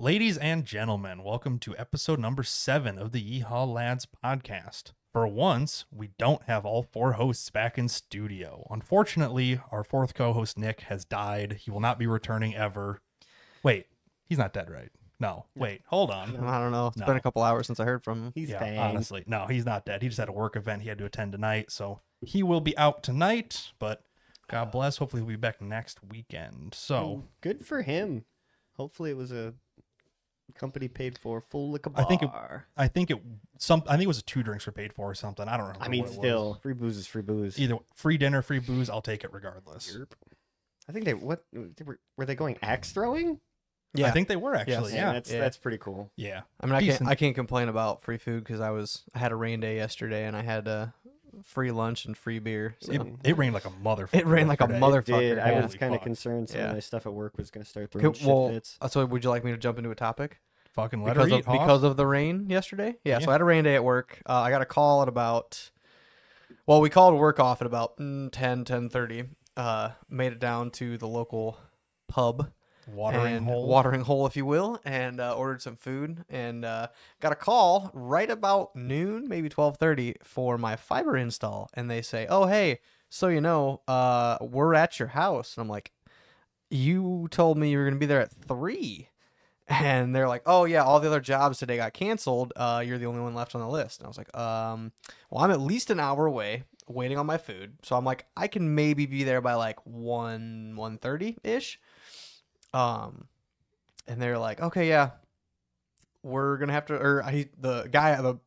Ladies and gentlemen, welcome to episode number 7 of the Yeehaw Lads podcast. For once, we don't have all 4 hosts back in studio. Unfortunately, our 4th co-host, Nick, has died. He will not be returning ever. Wait, he's not dead, right? No. Wait, hold on. I don't know. It's been a couple hours since I heard from him. He's honestly. No, he's not dead. He just had a work event he had to attend tonight, so he will be out tonight, but God bless. Hopefully he'll be back next weekend. So good for him. Hopefully it was a company paid for full liquor bar. I think it was a 2 drinks were paid for or something. I don't remember. I mean, what it still, was. free booze is free booze. Either free dinner, free booze, I'll take it regardless. I think were they going axe throwing? Yeah, I think they were actually. Yes. Yeah, that's pretty cool. Yeah. I mean, I can't complain about free food because I had a rain day yesterday and I had free lunch and free beer. So. It rained like a motherfucker. It rained like a motherfucker. I Yeah. was kind of concerned some of my stuff at work was going to start throwing shit. So would you like me to jump into a topic? Fucking let her eat, because of the rain yesterday? Yeah, so I had a rain day at work. I got a call at about, we called work off at about 10:30. Made it down to the local pub. Watering hole, if you will, and ordered some food, and got a call right about noon, maybe 12:30, for my fiber install, and they say, "Oh, hey, so we're at your house," and I'm like, "You told me you were gonna be there at 3." And they're like, "Oh yeah, all the other jobs today got canceled. You're the only one left on the list." And I was like, well, I'm at least an hour away, waiting on my food, so I'm like, I can maybe be there by like 1:30 ish. And they're like, okay, yeah, we're gonna have to,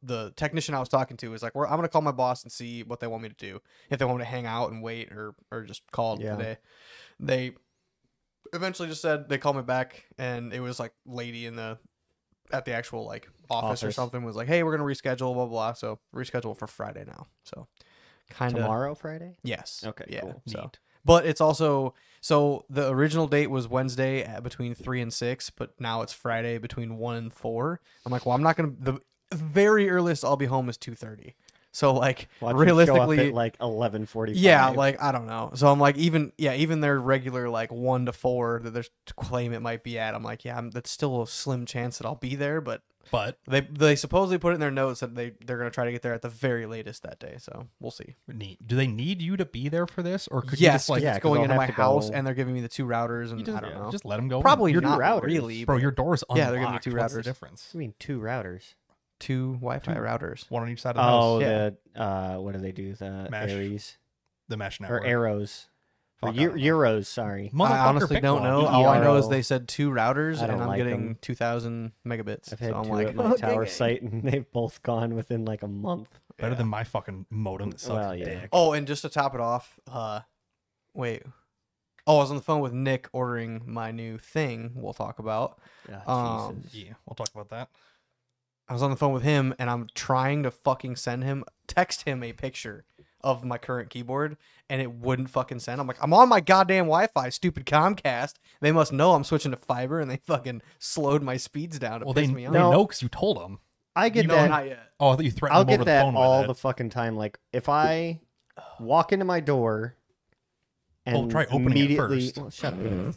the technician I was talking to was like, I'm gonna call my boss and see what they want me to do, if they want me to hang out and wait or just call it today. They eventually just said, they called me back, and it was like lady at the actual like office or something was like, hey, we're gonna reschedule, blah blah. So reschedule for Friday now. So kind of tomorrow, Friday. Yes. Okay. Yeah. Cool. So. Neat. But it's also, so the original date was Wednesday at between 3 and 6, but now it's Friday between 1 and 4. I'm like, well, I'm not going to, the very earliest I'll be home is 2:30. So like realistically, show up at like 11:45. Yeah, like, I don't know. So I'm like, even their regular like 1 to 4 that there's claim it might be at, I'm like, yeah, that's still a slim chance that I'll be there, but they supposedly put it in their notes that they're going to try to get there at the very latest that day. So we'll see. Neat. Do they need you to be there for this, or could you just like it's going into my house and they're giving me the 2 routers and I don't know. Just let them go. Probably your not routers. really, bro. Your door's unlocked. Yeah, they're giving me 2 What's routers. the difference? I mean, 2 routers. 2 Wi-Fi routers. One on each side of the house. Oh, what do they do? The Mesh. Aries. The mesh network. Or arrows. Fuck, Or euros, sorry. I honestly don't know. one. All I know is ERO. they said 2 routers, I and don't I'm like getting them. 2,000 megabits. I've had so I'm 2 like, at my tower site, and they've both gone within like a month. Better than my fucking modem that sucks Well, yeah. dick. Oh, and just to top it off, wait. Oh, I was on the phone with Nick ordering my new thing we'll talk about. Jesus. Yeah, we'll talk about that. I was on the phone with him, and I'm trying to fucking text him a picture of my current keyboard, and it wouldn't fucking send. I'm like, I'm on my goddamn Wi-Fi, stupid Comcast. They must know I'm switching to fiber, and they fucking slowed my speeds down to piss me off. They know because you told them. I get No, that. not yet. Oh, I thought you threatened I'll them over get the that phone all with the it. fucking time. Like, if I walk into my door and try opening it immediately... first. Well, shut up.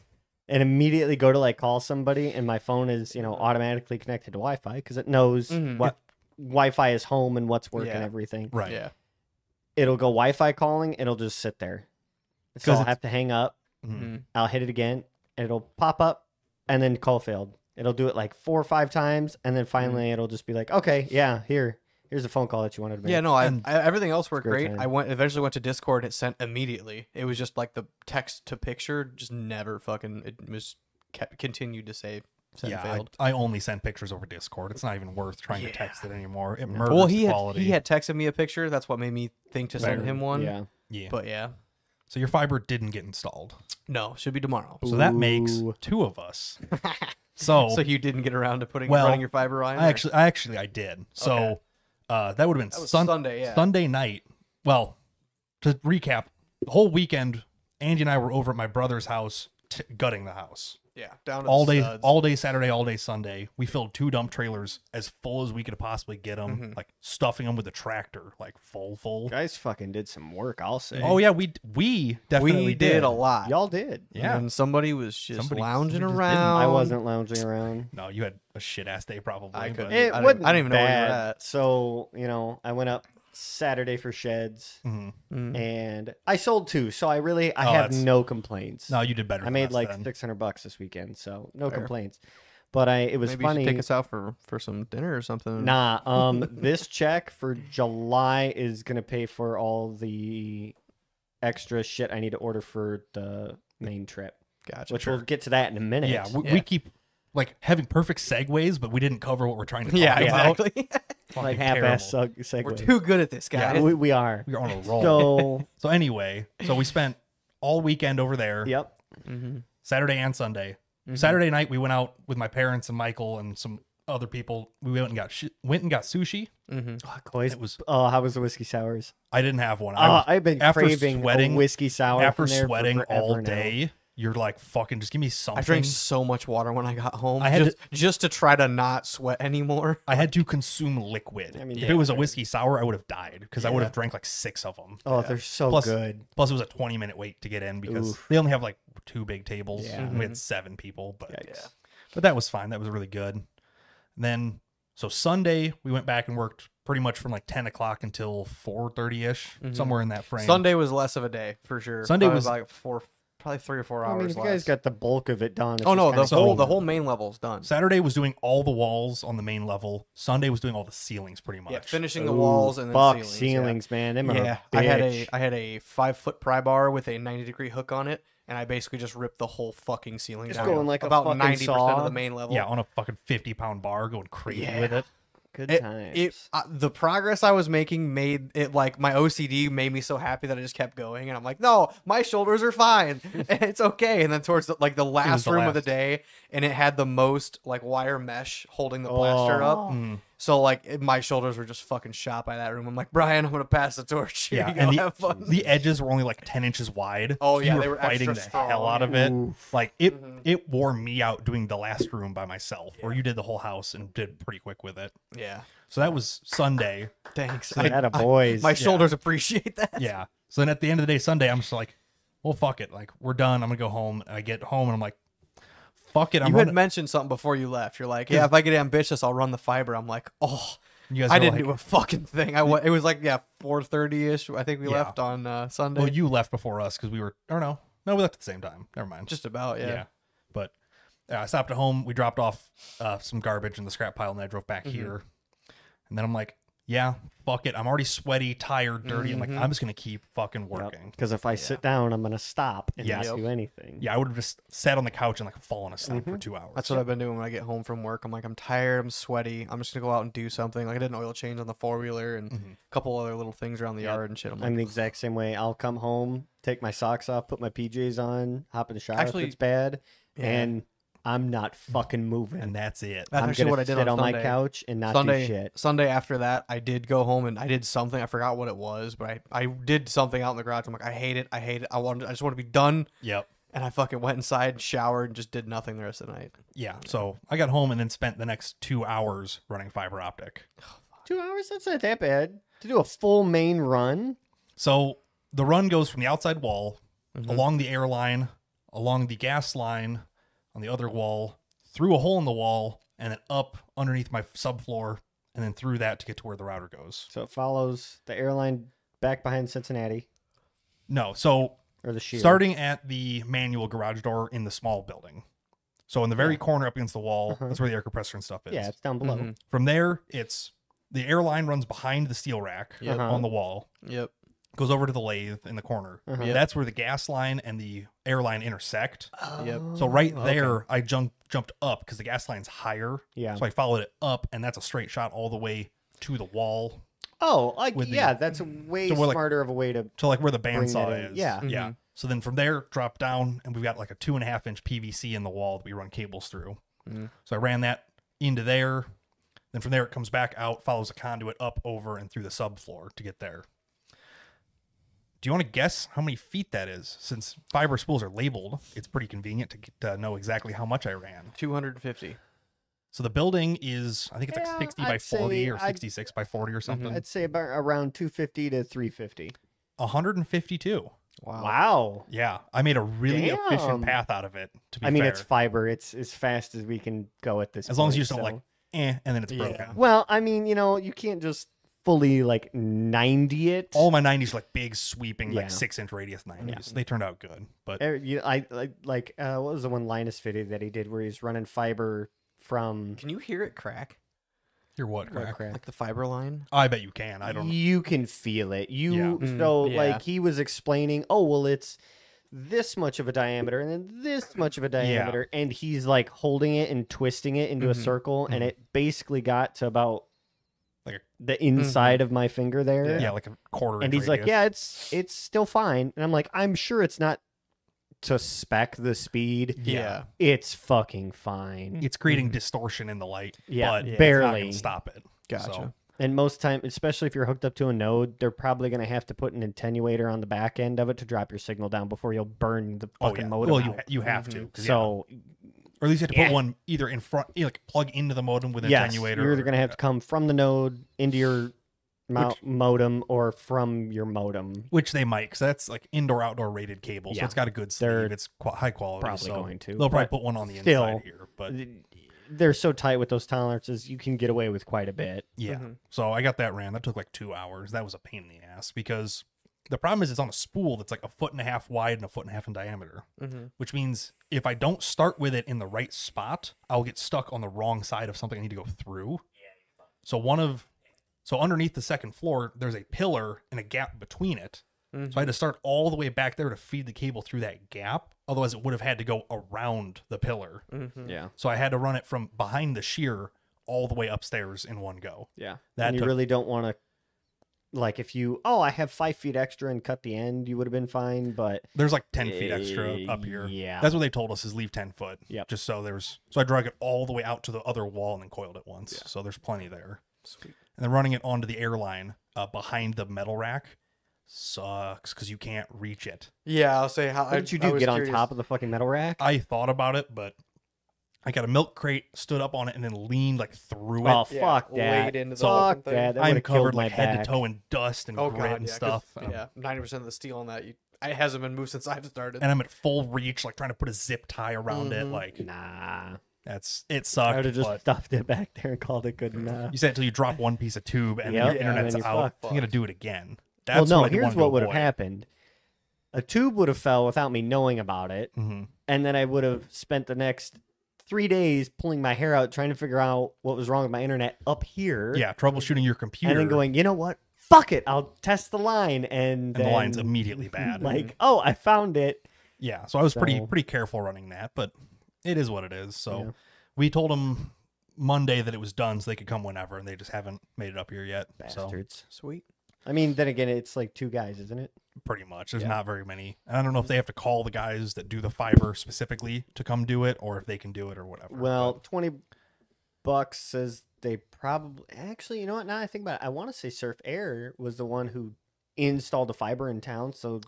And immediately go to like call somebody, and my phone is, automatically connected to Wi-Fi because it knows what Wi-Fi is home and what's working and everything. Right. Yeah. It'll go Wi-Fi calling. It'll just sit there. So I'll have to hang up. Mm-hmm. I'll hit it again, and it'll pop up, and then call failed. It'll do it like 4 or 5 times, and then finally it'll just be like, okay, yeah, here's a phone call that you wanted to make. Yeah, no, everything else worked great great. time. I eventually went to Discord, and it sent immediately. It was just like the text to picture just never fucking, it was continued to say send failed. I only send pictures over Discord. It's not even worth trying to text it anymore. It murders Well, the quality. he had texted me a picture. That's what made me think to send him one. Yeah. Yeah. But yeah. So your fiber didn't get installed. No, should be tomorrow. So that makes 2 of us. So you didn't get around to running your fiber line? I did. So that would have been Sunday, yeah. Sunday night. Well, to recap, the whole weekend, Andy and I were over at my brother's house gutting the house. Yeah, down to all the day, studs. all day Saturday, all day Sunday. We filled 2 dump trailers as full as we could possibly get them, like stuffing them with a tractor, like full. Guys fucking did some work, I'll say. Oh yeah, we definitely We did a lot. Y'all did. Yeah, And somebody was just lounging somebody just around. I wasn't lounging around. No, you had a shit ass day probably. I but couldn't. It I wasn't didn't even know where you were bad. at. So, I went up Saturday for sheds, and I sold 2. So I have that's- no complaints. No, you did better. I than made us like then. $600 this weekend, so no Fair. complaints. But it was Maybe funny. you should take us out for some dinner or something. Nah, this check for July is gonna pay for all the extra shit I need to order for the Maine trip, Gotcha. which we'll get to that in a minute. Yeah, we keep like having perfect segues, but we didn't cover what we're trying to talk Yeah, about. exactly. Fucking like half-ass terrible. segue. We're too good at this, guys. Yeah, we are. We're on a roll. So, Anyway, so we spent all weekend over there. yep. Saturday and Sunday. Saturday night we went out with my parents and Michael and some other people. We went and got sushi. Oh, Coy's- It was. how was the whiskey sours? I didn't have one. I've been after craving sweating- a whiskey sour after from there for sweating all forever now. day. You're like fucking. Just give me something. I drank so much water when I got home. I had just to try to not sweat anymore. I had to consume liquid. I mean, if it was a whiskey sour, I would have died because I would have drank like 6 of them. Oh, they're so Plus- good. Plus, it was a 20-minute wait to get in because Oof. they only have like 2 big tables. Yeah. And we had 7 people, but Yikes. but that was fine. That was really good. And then so Sunday we went back and worked pretty much from like 10 o'clock until 4:30 ish, somewhere in that frame. Sunday was less of a day for sure. Sunday Probably was- like probably 3 or 4 I hours. mean, if you less. guys got the bulk of it done. It's Oh no, just the kinda whole cool. main level's done. Saturday was doing all the walls on the main level. Sunday was doing all the ceilings pretty much. Yeah, finishing the Ooh, walls and then fuck ceilings. man. Them are Yeah, a I bitch. had a 5-foot pry bar with a 90-degree hook on it, and I basically just ripped the whole fucking ceiling Just down. going like a about fucking 90% saw. of the main level. Yeah, on a fucking 50-pound bar going crazy with it. Good It, times. the progress I was making made it like my OCD made me so happy that I just kept going, and I'm like, no, my shoulders are fine, and it's okay. And then towards the last the room of the last. day, and it had the most like wire mesh holding the plaster up, so like my shoulders were just fucking shot by that room. I'm like, Brian, I'm gonna pass the torch. Here Yeah, you go, and have fun. the edges were only like 10 inches wide. Oh, so yeah, you they were fighting the extra strong. hell out of it. Oof. Like it wore me out doing the last room by myself, where you did the whole house and did pretty quick with it. Yeah, So that was Sunday. thanks. Atta boys. My shoulders appreciate that. Yeah. So then at the end of the day, Sunday, I'm just like, well, fuck it. Like we're done. I'm gonna go home. And I get home and I'm like, fuck it. I'm You had running. mentioned something before you left. You're like, yeah, if I get ambitious, I'll run the fiber. I'm like, oh, You guys I were didn't like- do a fucking thing. It was like 4:30 ish. I think we Yeah. left on Sunday. Well, you left before us because we were. Or no, we left at the same time. Never mind. Just about, yeah. But I stopped at home. We dropped off some garbage in the scrap pile, and I drove Mm-hmm. back here. And then I'm like, yeah, fuck it. I'm already sweaty, tired, dirty. I'm like, I'm just gonna keep fucking working. Because if I sit down, I'm gonna stop and Yeah. not do anything. Yeah, I would have just sat on the couch and like fallen asleep for 2 hours. That's what I've been doing when I get home from work. I'm like, I'm tired. I'm sweaty. I'm just gonna go out and do something. Like I did an oil change on the 4-wheeler and a couple other little things around the yard and shit. I'm like, I'm the exact same way. I'll come home, take my socks off, put my PJs on, hop in the shower Actually, if it's bad, yeah. and I'm not fucking moving. and that's it. That's I'm actually gonna what I did sit on my Sunday. couch and not do shit. Sunday after that, I did go home and I did something. I forgot what it was, but I did something out in the garage. I'm like, I hate it. I just want to be done. Yep. And I fucking went inside, showered, and just did nothing the rest of the night. Yeah. So I got home and then spent the next 2 hours running fiber optic. 2 hours? That's not that bad. To do a full main run. So the run goes from the outside wall along the air line, along the gas line on the other wall, through a hole in the wall, and then up underneath my subfloor, and then through that to get to where the router goes. So it follows the airline back behind Cincinnati No, so or the shear. starting at the manual garage door in the small building. So in the very corner up against the wall, that's where the air compressor and stuff is. Yeah, it's down below. From there, it's the air line runs behind the steel rack Yep. on the wall. Yep. Goes over to the lathe in the corner. Yep. That's where the gas line and the air line intersect. Yep. So right there, I jumped up because the gas line's higher. Yeah. So I followed it up, and that's a straight shot all the way to the wall, Oh, like With the- yeah, that's a way So we're like- smarter of a way to. to like where the Bring bandsaw that in. is. Yeah. Yeah. So then from there, drop down, and we've got like a 2.5-inch PVC in the wall that we run cables through. So I ran that into there. Then from there, it comes back out, follows a conduit up, over, and through the subfloor to get there. Do you want to guess how many feet that is? Since fiber spools are labeled, it's pretty convenient to know exactly how much I ran. 250. So the building is, I think it's like 60 by 40 or 66 by 40 or something. I'd say about around 250 to 350. 152. Wow. Yeah, I made a really efficient Damn. path out of it. To be I mean, fair. it's fiber. It's as fast as we can go at this As long as point, you just don't so- like, and then it's broken. Well, I mean, you can't just fully like 90 it. All my 90s are like big sweeping, like Yeah. 6-inch radius 90s. They turned out good, but I like what was the one Linus video that he did where he's running fiber from Can you hear it crack? you're what, crack? Like the fiber line? I bet you can. I don't know. You can feel it. Yeah. So Yeah. like he was explaining, oh well, it's this much of a diameter and then this much of a diameter, and he's like holding it and twisting it into a circle, and it basically got to about Like the inside of my finger there. Yeah, like a quarter. And inch he's like, radius. yeah, it's still fine. And I'm like, I'm sure it's not to spec the speed. Yeah. It's fucking fine. It's creating distortion in the light. Yeah, but it's not barely. gonna stop it. Gotcha. So, And most time, especially if you're hooked up to a node, they're probably going to have to put an attenuator on the back end of it to drop your signal down before you'll burn the fucking modem well, out. you have to. 'Cause, So, or at least you have to put one either in front, like plug into the modem with an yes, attenuator. you're either or- going to have to come from the node into your modem or from your modem. Which they might, because that's like indoor-outdoor rated cable, so Yeah. it's got a good They're sleeve. It's high quality. probably so going to, They'll probably but put one on the still, inside here, but They're so tight with those tolerances, you can get away with quite a bit. yeah. So I got that ran. That took like 2 hours. That was a pain in the ass because the problem is it's on a spool that's like 1.5 feet wide and 1.5 feet in diameter, which means if I don't start with it in the right spot, I'll get stuck on the wrong side of something I need to go through. So underneath the second floor, there's a pillar and a gap between it. So I had to start all the way back there to feed the cable through that gap. Otherwise, it would have had to go around the pillar. Yeah. So I had to run it from behind the shear all the way upstairs in one go. Yeah. That And you took- really don't want to, like, if you, I have 5 feet extra and cut the end, you would have been fine. But There's like 10 feet extra up here. yeah. That's what they told us is leave 10 foot. Yep. Just so so I drug it all the way out to the other wall and then coiled it once. Yeah. So there's plenty there. Sweet. And then running it onto the airline behind the metal rack sucks because you can't reach it. Yeah, I'll say how. what did you do? Get on top of the fucking metal rack? I thought about it, but I got a milk crate, stood up on it, and then leaned like through it. Oh, fuck that. Wade into the Fuck fucking thing. that. That I'm would've covered killed my like head back. to toe in dust and Oh grit god, and yeah, stuff. 'cause, yeah, 90% of the steel on that it hasn't been moved since I've started. And I'm at full reach, like trying to put a zip tie around it. Like Nah. it sucked. I would have just but stuffed it back there and called it good enough. you said until you drop one piece of tube and Yep, your and internet's then you're out. fucked. You got to do it again. Well, That's no, what I here's wanted to what would have avoid. happened. A tube would have fell without me knowing about it. Mhm. And then I would have spent the next 3 days pulling my hair out trying to figure out what was wrong with my internet up here. Yeah, troubleshooting your computer. And then going, you know what? Fuck it. I'll test the line. And the then, line's immediately bad. like, oh, I found it. Yeah, so I was So- pretty careful running that, but it is what it is. So Yeah. we told them Monday that it was done, so they could come whenever, and they just haven't made it up here yet. So Bastards. Sweet. I mean, then again, it's like 2 guys, isn't it? pretty much, there's Yeah. not very many. And I don't know if they have to call the guys that do the fiber specifically to come do it, or if they can do it or whatever. Well, $20 says they probably actually. You know what? Now I think about it, I want to say Surf Air was the one who installed the fiber in town. So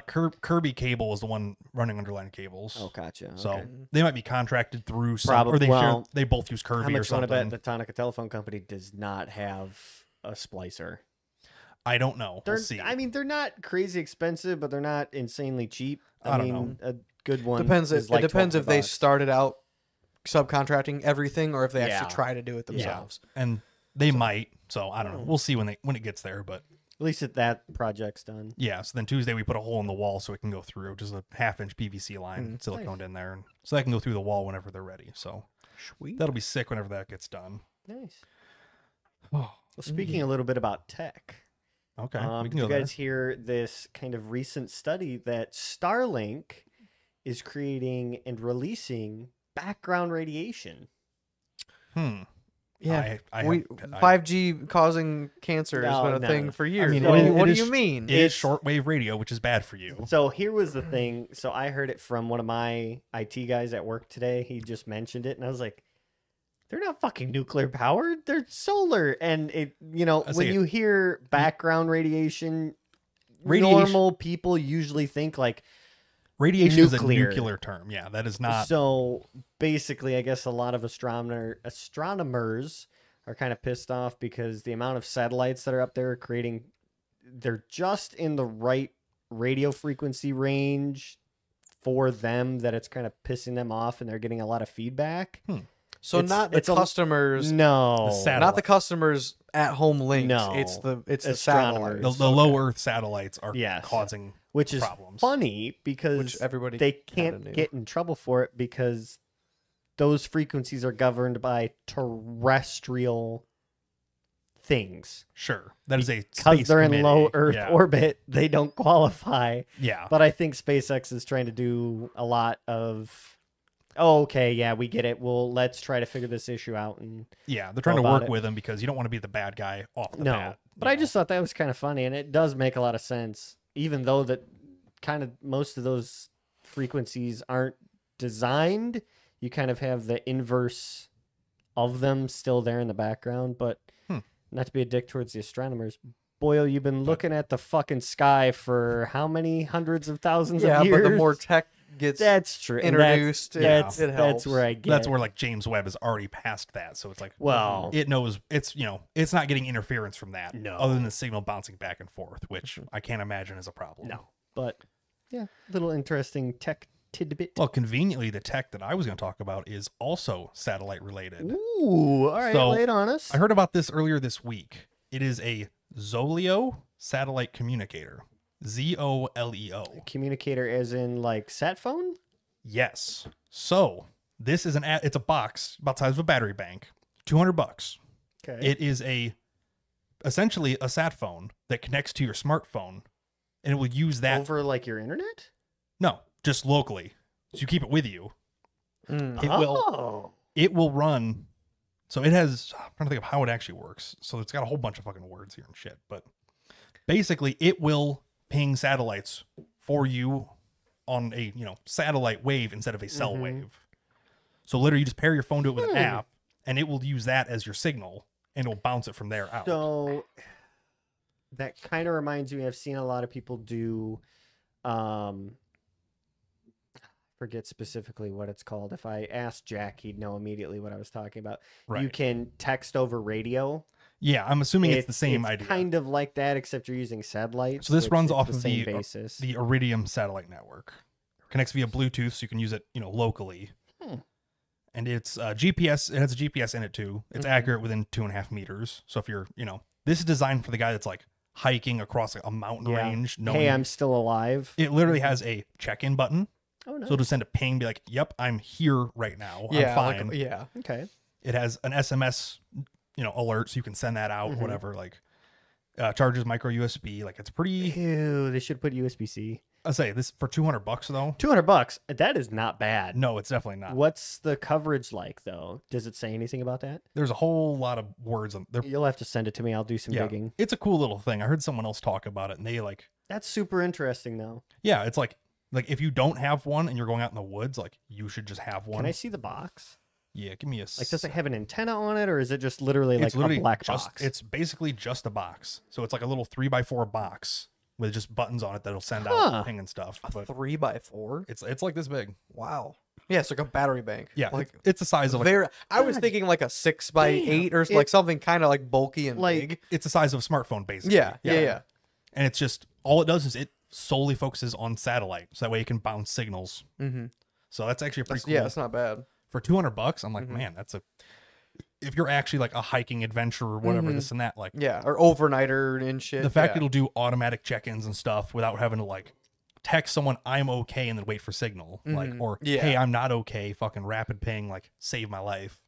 Kirby Cable is the one running underline cables. gotcha. So Okay. they might be contracted through some, Probably- or they well, they both use Kirby How or much want to bet something. the Tonica Telephone Company does not have a splicer? I don't know. They're, We'll see. I mean, they're not crazy expensive, but they're not insanely cheap. I don't mean, a good one Depends. is It like depends if they $12. started out subcontracting everything or if they Yeah. actually try to do it themselves. and they might. So I don't know. We'll see when it gets there, but. At least if that project's done. Yeah, so then Tuesday we put a hole in the wall so it can go through, just a 1/2-inch PVC line, siliconed in there, and so that can go through the wall whenever they're ready. So Sweet. that'll be sick whenever that gets done. Nice. Oh, Well, speaking a little bit about tech, okay, we did can you go there. guys hear this kind of recent study that Starlink is creating and releasing background radiation? Yeah. I 5G causing cancer has No, been a no. thing for years. mean, what do it you is- mean? It is shortwave radio, which is bad for you. So here was the thing. So I heard it from one of my IT guys at work today. He just mentioned it, and I was like, "They're not fucking nuclear powered. They're solar." And it, I when see it. you hear background radiation, normal people usually think like radiation is a nuclear. nuclear term. Yeah, that is not. So basically, I guess a lot of astronomers are kind of pissed off because the amount of satellites that are up there they're just in the right radio frequency range for them that it's kind of pissing them off, and they're getting a lot of feedback. So not the customers. No, not the customers at home links. No. It's the Astronomers. satellites. The low Earth satellites are Yes. causing which is problems. funny because Which everybody they kinda can't knew. get in trouble for it because those frequencies are governed by terrestrial things. Sure, that is a Because space they're in committee. low Earth Yeah. orbit, they don't qualify. Yeah, But I think SpaceX is trying to do a lot of, oh, okay, yeah, we get it. Well, let's try to figure this issue out. And yeah, they're trying to about work it. with him because you don't want to be the bad guy off the no, bat. but I just thought that was kind of funny, and it does make a lot of sense, even though that kind of most of those frequencies aren't designed. You kind of have the inverse of them still there in the background, but not to be a dick towards the astronomers. Boyle, you've been looking at the fucking sky for how many hundreds of thousands of years? Yeah, but the more tech gets that's true. And introduced, That's it helps. that's where I get. That's where like James Webb is already past that, so it's like, Well, it knows it's it's not getting interference from that, No. other than the signal bouncing back and forth, which I can't imagine is a problem. no, but yeah, little interesting tech tidbit. Well, conveniently, the tech that I was going to talk about is also satellite related. Ooh, all right, So, lay it on us. I heard about this earlier this week. It is a ZOLEO satellite communicator. ZOLEO. Communicator as in like sat phone? Yes. So this is it's a box about the size of a battery bank, $200. Okay. It is essentially a sat phone that connects to your smartphone, and it will use that. Over like your internet? No, just locally. So you keep it with you. Mm. It will run. So it has, I'm trying to think of how it actually works. So it's got a whole bunch of fucking words here and shit, but basically it will ping satellites for you on a, satellite wave instead of a cell wave. So literally you just pair your phone to it with an app, and it will use that as your signal, and it will bounce it from there out. So that kind of reminds me, I've seen a lot of people do, forget specifically what it's called. If I asked Jack, he'd know immediately what I was talking about. Right. You can text over radio. Yeah, I'm assuming it's the same idea. Kind of like that, except you're using satellites. So this which runs it's off the of same the basis. the Iridium satellite network. Connects via Bluetooth, so you can use it, locally. And it's GPS. It has a GPS in it too. It's accurate within 2.5 meters. So if you're, this is designed for the guy that's like hiking across a mountain range. Hey, I'm still alive. It literally has a check-in button. Oh, no. So it'll send a ping, be like, "Yep, I'm here right now. Yeah, I'm fine." yeah. Okay. It has an SMS, alert, so you can send that out. Whatever. Like, charges micro USB. Like, it's pretty. Ew, they should put USB-C. I say this for $200 though. $200. That is not bad. No, it's definitely not. What's the coverage like though? Does it say anything about that? There's a whole lot of words on there. You'll have to send it to me. I'll do some digging. It's a cool little thing. I heard someone else talk about it, and they like. That's super interesting though. Yeah, it's like if you don't have one and you're going out in the woods, like you should just have one. Can I see the box? Yeah, give me a. Like, does it have an antenna on it, or is it just literally like literally a black just, box? It's basically just a box. So it's like a little 3x4 box with just buttons on it that'll send out ping and stuff. But 3x4. it's like this big. Wow. Yeah, it's like a battery bank. Yeah, like it's the size of like, I was thinking like a 6x8 or like something kind of like bulky and like- big. it's the size of a smartphone basically. Yeah. And it's just all it does is it solely focuses on satellite, so that way it can bounce signals. So that's actually a pretty cool. Yeah, it's not bad. For $200, I'm like, man, that's if you're actually like a hiking adventure or whatever, this and that, like, Yeah, or overnighter and shit. the fact it'll do automatic check-ins and stuff without having to like text someone I'm okay and then wait for signal, like, or hey, I'm not okay, fucking rapid ping, like save my life.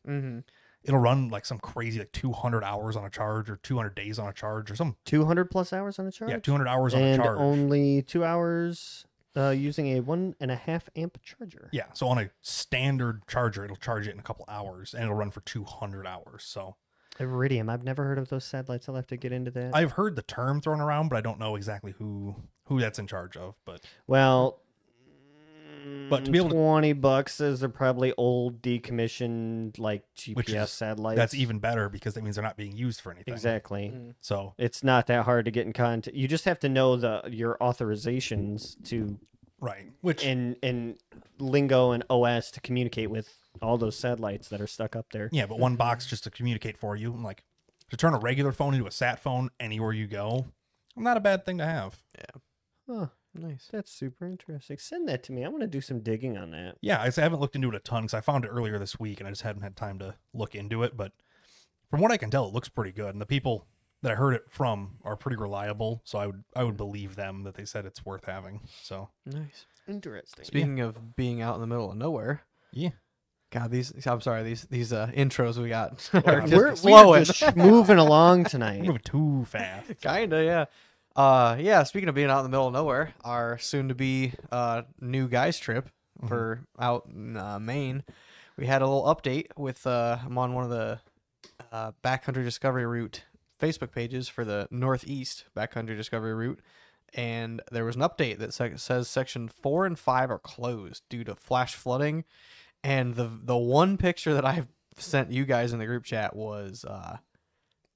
It'll run like some crazy like 200 hours on a charge or 200 days on a charge or some 200 plus hours on a charge. 200 hours on a and charge. only 2 hours using a 1.5 amp charger. Yeah, so on a standard charger, it'll charge it in a couple hours and it'll run for 200 hours. So Iridium. I've never heard of those satellites. I'll have to get into that. I've heard the term thrown around, but I don't know exactly who that's in charge of. But Well, But to be able to, $20 says they're probably old, decommissioned, like GPS satellites. that's even better because that means they're not being used for anything. Exactly. So It's not that hard to get in contact. You just have to know your authorizations to right, which and lingo and OS to communicate with all those satellites that are stuck up there. yeah, but one box just to communicate for you, and like to turn a regular phone into a sat phone anywhere you go, not a bad thing to have. Yeah. Huh. Nice. That's super interesting. Send that to me. I want to do some digging on that. Yeah, I haven't looked into it a ton because I found it earlier this week and I just hadn't had time to look into it. But from what I can tell, it looks pretty good, and the people that I heard it from are pretty reliable. So I would believe them that they said it's worth having. So Nice. Interesting. Speaking of being out in the middle of nowhere, yeah, God, these intros we got are We're just flowing. just moving along tonight. moving too fast. Kinda, yeah. Yeah. Speaking of being out in the middle of nowhere, our soon-to-be new guys trip for out in Maine, we had a little update with. I'm on one of the backcountry discovery route Facebook pages for the Northeast backcountry discovery route, and there was an update that says section 4 and 5 are closed due to flash flooding, and the one picture that I sent you guys in the group chat was.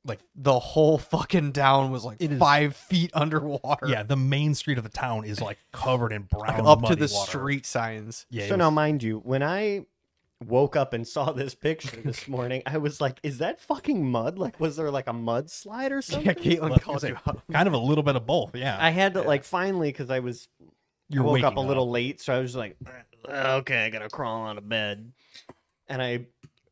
Like the whole fucking down was like 5 feet underwater. Yeah, the main street of the town is like covered in brown, Like, up to muddy the water. street signs. Yeah, So now, mind you, when I woke up and saw this picture this morning, I was like, "Is that fucking mud? Like, was there like a mudslide or something?" Yeah, Caitlin Well, called you out. kind of a little bit of both. Yeah, I had to like finally because I you're woke up waking a little late, so I was like, "Okay, I gotta crawl out of bed," and I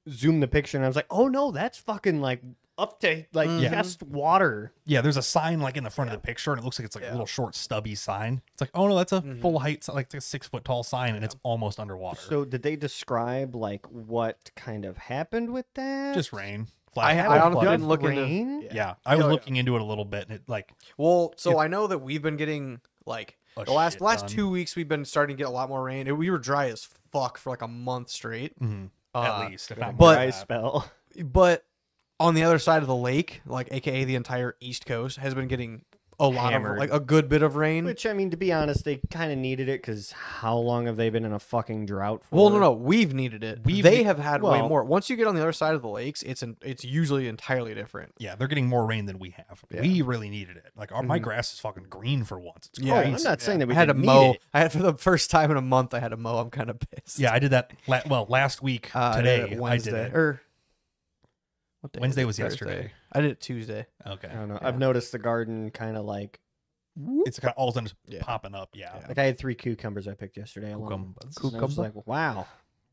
zoomed the picture and I was like, "Oh no, that's fucking like." Up to like chest water. Yeah, there's a sign like in the front of the picture, and it looks like it's like a little short, stubby sign. It's like, oh no, that's a full height, like it's a 6 foot tall sign, and it's almost underwater. So did they describe like what kind of happened with that? Just rain. I Flash honestly flood. didn't look rain? into. Yeah, I was Oh, yeah. looking into it a little bit, and it like Well, so I know that we've been getting like A the last shit last ton. 2 weeks we've been starting to get a lot more rain. We were dry as fuck for like a month straight. at least, if not but- more Dry than that. spell. But on the other side of the lake, like AKA the entire East Coast, has been getting a lot Hammered. of like a good bit of rain. Which I mean, to be honest, they kind of needed it because how long have they been in a fucking drought for? Well, no, we've needed it. We've They ne- have had way well- more. Once you get on the other side of the lakes, it's usually entirely different. Yeah, they're getting more rain than we have. Yeah. We really needed it. Like my grass is fucking green for once. It's Yeah. crazy. I'm not saying that we I had to didn't mow. need it. I had for the first time in a month. I had to mow. I'm kind of pissed. Yeah, I did that. Last week I did today it I Wednesday did it. or what day is Wednesday it? was Thursday. yesterday. I did it Tuesday. Okay, I don't know. Yeah. I've noticed the garden kind of like it's kind of all of a sudden just Yeah. popping up. Yeah, Yeah. like I had 3 cucumbers I picked yesterday alone. Cucumbers. And I was like, wow,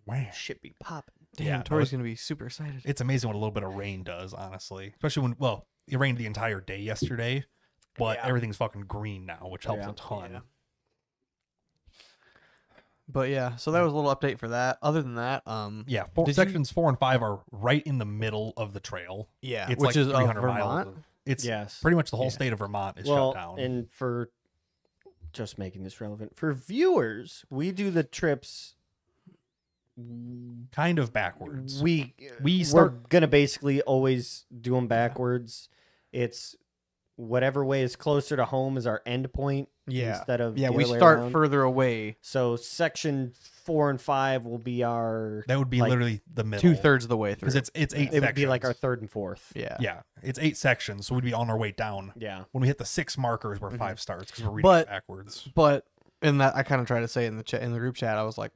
Wow. shit be popping. Damn, Yeah, no, Tori's it- gonna be super excited. It's amazing what a little bit of rain does, honestly. Especially when it rained the entire day yesterday, but Yeah. everything's fucking green now, which helps Yeah. a ton. Yeah. But yeah, so that was a little update for that. Other than that, Yeah, Did you- sections 4 and 5 are right in the middle of the trail. yeah, It's which like is 300 Vermont. miles. It's Yes. pretty much the whole Yeah. state of Vermont is Well, shut down. and for just making this relevant for viewers, we do the trips. Kind of backwards. We We we're start- gonna basically always do them backwards. It's whatever way is closer to home is our end point. Yeah. Instead of Yeah, the we other way start around. further away. So section 4 and 5 will be our. That would be like, literally the middle. 2/3 of the way through. Because it's 8 It sections. would be like our 3rd and 4th. yeah. Yeah, it's 8 sections, so we'd be on our way down. Yeah. When we hit the 6 markers, where 5 starts because we're reading But- it backwards. But in that, I kind of try to say in the group chat, I was like,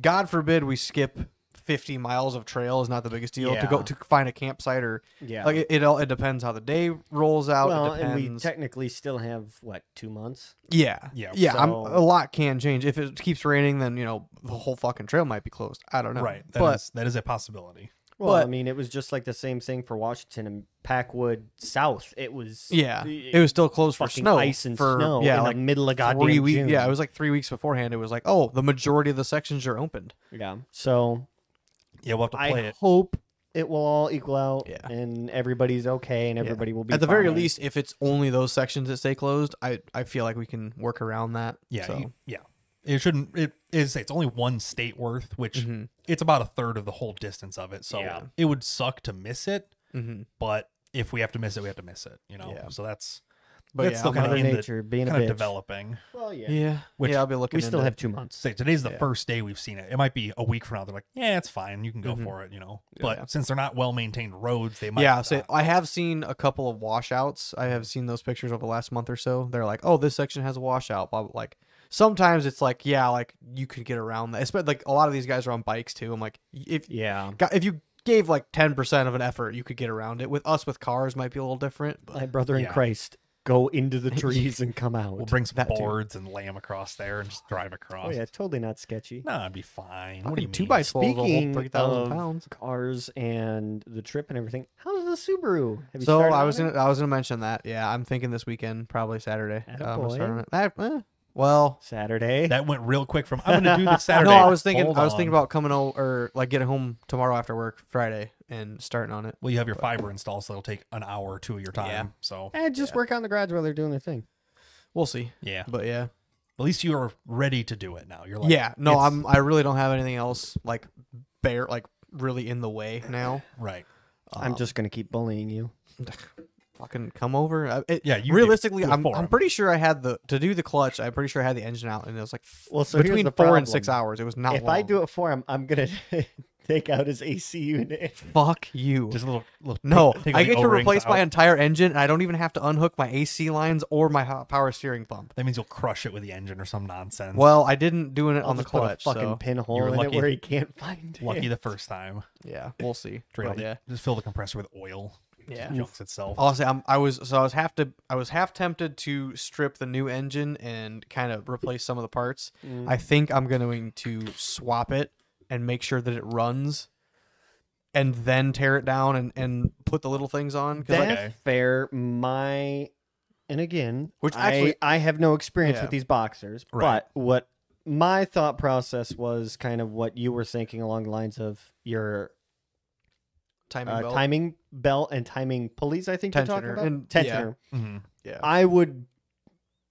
God forbid we skip 50 miles of trail is not the biggest deal to go Yeah. to find a campsite or Yeah. like it depends how the day rolls out. Well, it and we depends. technically still have 2 months. Yeah. Yeah. So- A lot can change. If it keeps raining, then the whole fucking trail might be closed. I don't know. Right. But That is a possibility. Well, I But- mean, it was just like the same thing for Washington and Packwood South. It was yeah, it was still closed for fucking snow. ice and for, snow Yeah, in like the middle of goddamn 3 weeks. June. Yeah, it was like 3 weeks beforehand. It was like, the majority of the sections are opened. Yeah. So Yeah, we'll have to play I it. hope it will all equal out Yeah. and everybody's okay and everybody will be At the very fine. least, if it's only those sections that stay closed, I feel like we can work around that. Yeah. So. Yeah. It shouldn't. It is. It's only one state worth, which Mhm. it's about a third of the whole distance of it. So Yeah. it would suck to miss it. Mhm. But if we have to miss it, we have to miss it. Yeah. So that's But It's yeah, still I'm kind Mother of in Nature being a kind bitch. of developing. Well, yeah. yeah, Which I'll be looking. We still into have it. 2 months. Say today's the Yeah. first day we've seen it. It might be a week from now. They're like, yeah, it's fine. You can go for it, But Yeah. since they're not well maintained roads, they might. Yeah, not. so I have seen a couple of washouts. I have seen those pictures over the last month or so. They're like, oh, this section has a washout. Blah, blah, like sometimes it's like, yeah, like you could get around that. Especially like a lot of these guys are on bikes too. I'm like, if you gave like 10% of an effort, you could get around it. With cars, might be a little different. But My brother in Yeah. Christ, go into the trees and come out. We'll bring some That too. boards and lay them across there and just drive across. Oh yeah, totally not sketchy. No, it'd be fine. What do you Fucking mean? 2x12 will hold Speaking 3,000 of pounds. cars and the trip and everything, how's the Subaru? Have you So started I on was it? gonna mention that. Yeah, I'm thinking this weekend, probably Saturday. Attaboy. Starting it. Well, Saturday. That went real quick from I'm going to do this Saturday. no, I was thinking Hold thinking on. about coming over or like getting home tomorrow after work, Friday, and starting on it. Well, you have your fiber installed, so it'll take an hour or two of your time. Yeah. So Just work on the garage while they're doing their thing. We'll see. yeah, But yeah. at least you're ready to do it now. You're like, Yeah, no, it's- I really don't have anything else like really in the way now. right. I'm just gonna keep bullying you. Fucking come over. Yeah, you realistically, do it I'm for 'em. pretty sure I had to do the clutch. I'm pretty sure I had the engine out, and it was like Well, so here's between the 4 and 6 problem. hours. It was not. If I long. do it for him, I'm gonna take out his AC unit. fuck you. Just a little. No, take I the get to O-rings replace my out. entire engine, and I don't even have to unhook my AC lines or my power steering pump. That means you'll crush it with the engine or some nonsense. Well, I didn't doing it I'll on the just put a clutch. fucking So pinhole You were in lucky. it where he can't find it. lucky the first time. yeah, we'll see. Drain But the- yeah, Just fill the compressor with oil. yeah. Junks itself. Honestly, I was half tempted to strip the new engine and kind of replace some of the parts. I think I'm going to swap it and make sure that it runs, and then tear it down and put the little things on. 'Cause, like, That's fair. And again, Which actually- I have no experience Yeah. with these boxers, Right. but what my thought process was kind of what you were thinking along the lines of your timing belt. timing belt and timing pulleys. I think you're talking Tensioner. about And- tensioner. Mhm. Yeah. I would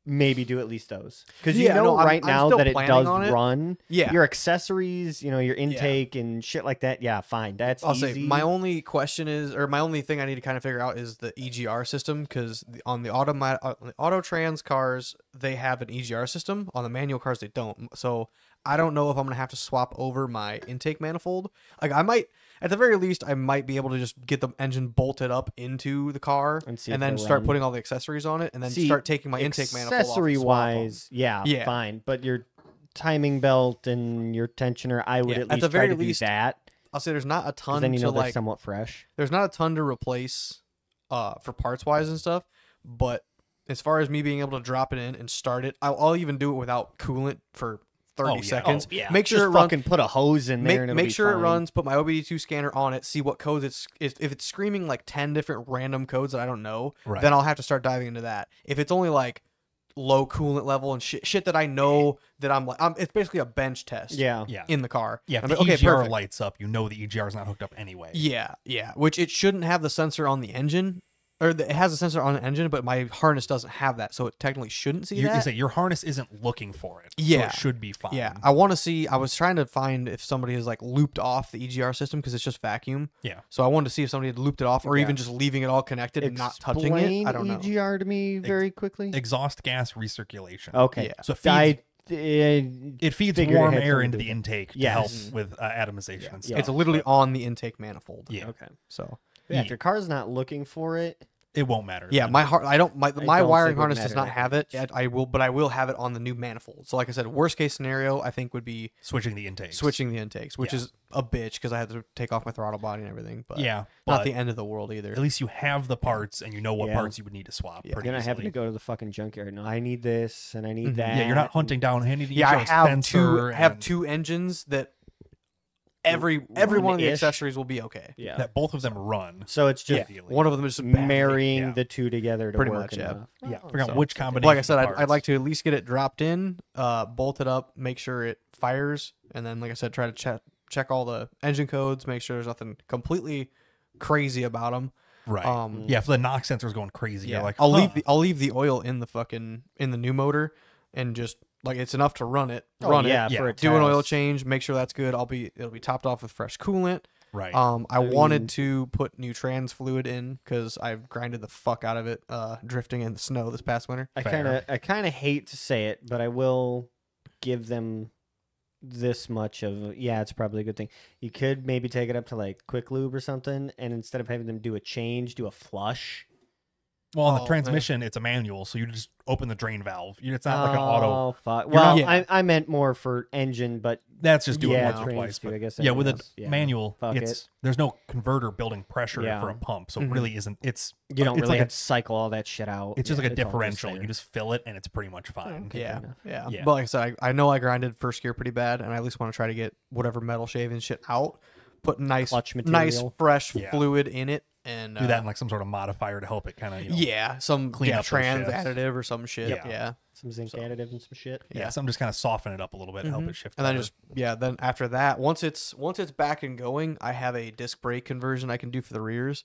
maybe do at least those because Yeah, no, I'm now still that it planning does on it. run. Yeah. Your accessories, your intake and shit like that. Yeah, fine. That's I'll easy. say my only question is, or my only thing I need to kind of figure out is the EGR system, because on the auto trans cars they have an EGR system. On the manual cars they don't. So I don't know if I'm gonna have to swap over my intake manifold. Like I might, at the very least, I might be able to just get the engine bolted up into the car And and see if then they'll start run. putting all the accessories on it, and then See, start taking my intake manifold off. and accessory swap 'em. wise, yeah, Yeah. fine. But your timing belt and your tensioner, I would Yeah, at at least the try very to do least, that. I'll say there's not a 'Cause ton then to they're like. somewhat fresh. There's not a ton to replace for parts wise and stuff, but as far as me being able to drop it in and start it, I'll even do it without coolant for 30 Oh, yeah. seconds. Oh, yeah. Make sure Just it runs. fucking put a hose in there and it'll Make be sure it fine. runs. Put my OBD2 scanner on it. See what codes if it's screaming like 10 different random codes that I don't know, Right. then I'll have to start diving into that. If it's only like low coolant level and shit that I know that it's basically a bench test. Yeah. Yeah. In the car. Yeah. If I'm the like, okay, EGR perfect. lights up, you know the EGR is not hooked up anyway. Yeah, yeah. Which it shouldn't have the sensor on the engine, or it has a sensor on the engine, but my harness doesn't have that, so it technically shouldn't see You that. say your harness isn't looking for it. Yeah. So it should be fine. Yeah, I want to see. I was trying to find if somebody has like looped off the EGR system because it's just vacuum. Yeah. So I wanted to see if somebody had looped it off, or even just leaving it all connected and not touching it. Explain I don't know. EGR to me very quickly. Exhaust gas recirculation. Okay. Yeah. So it feeds, it it feeds figured it warm had air something into to the do. intake to Yes. help with atomization and stuff. It's literally on the intake manifold. Yeah. Okay. So Yeah, if your car's not looking for it, It won't matter. yeah, then. my my don't wiring think it would harness does matter not that have it. I will have it on the new manifold. So like I said, worst case scenario I think would be switching the intakes. switching the intakes, which Yeah. is a bitch because I had to take off my throttle body and everything. But Yeah. not But the end of the world either. at least you have the parts and you know what Yeah. parts you would need to swap. Yeah. pretty you're not having to easily. go to the fucking junkyard. No, I need this and I need Mhm. that. Yeah, you're not hunting down any of the Yeah, I have sensor two engines that every one of the One-ish. accessories will be okay. Yeah. that both of them run. So it's just ideally. One of them is just bad. marrying Yeah. the two together to Pretty work much, yeah. enough. Yeah, Oh, figure out so- which combination. Like I said, of I'd parts. like to at least get it dropped in, bolt it up, make sure it fires, and then like I said, try to check all the engine codes, make sure there's nothing completely crazy about them. Right. Um, Yeah, if the knock sensor's going crazy, Yeah, you're like, I'll huh. leave the oil in the new motor, and just like it's enough to run it. Oh, Run yeah, it. for a Do an oil test. change. Make sure that's good. It'll be topped off with fresh coolant. Right. I mean- wanted to put new trans fluid in because I've grinded the fuck out of it drifting in the snow this past winter. I Fair. kind of hate to say it, but I will give them this much of it's probably a good thing. You could maybe take it up to like quick lube or something, and instead of having them do a change, do a flush. Well, on Oh, the man. transmission, it's a manual, so you just open the drain valve. It's not like an auto. Oh fuck! You're Well, not- I meant more for engine, but That's just do it once or trains twice. too, But I guess yeah, with a everything else. manual, Fuck there's no converter building pressure Yeah. for a pump, so Mhm. it really isn't. It's you don't it's really like have to cycle all that shit out. it's just like a all just differential. there. You just fill it, and it's pretty much fine. Okay, fair Yeah, enough. yeah, Yeah. But like I said, I know I grinded first gear pretty bad, and I at least want to try to get whatever metal shaving shit out, put nice, Clutch nice material. fresh Yeah. fluid in it, and Do that in like some sort of modifier to help it kind of yeah, some clean up those trans shifts. additive or some shit. Yeah. Yeah, Some zinc additive and some shit. yeah, something just kind of soften it up a little bit, help Mhm. it shift. And then better. then after that, once it's back and going, I have a disc brake conversion I can do for the rears,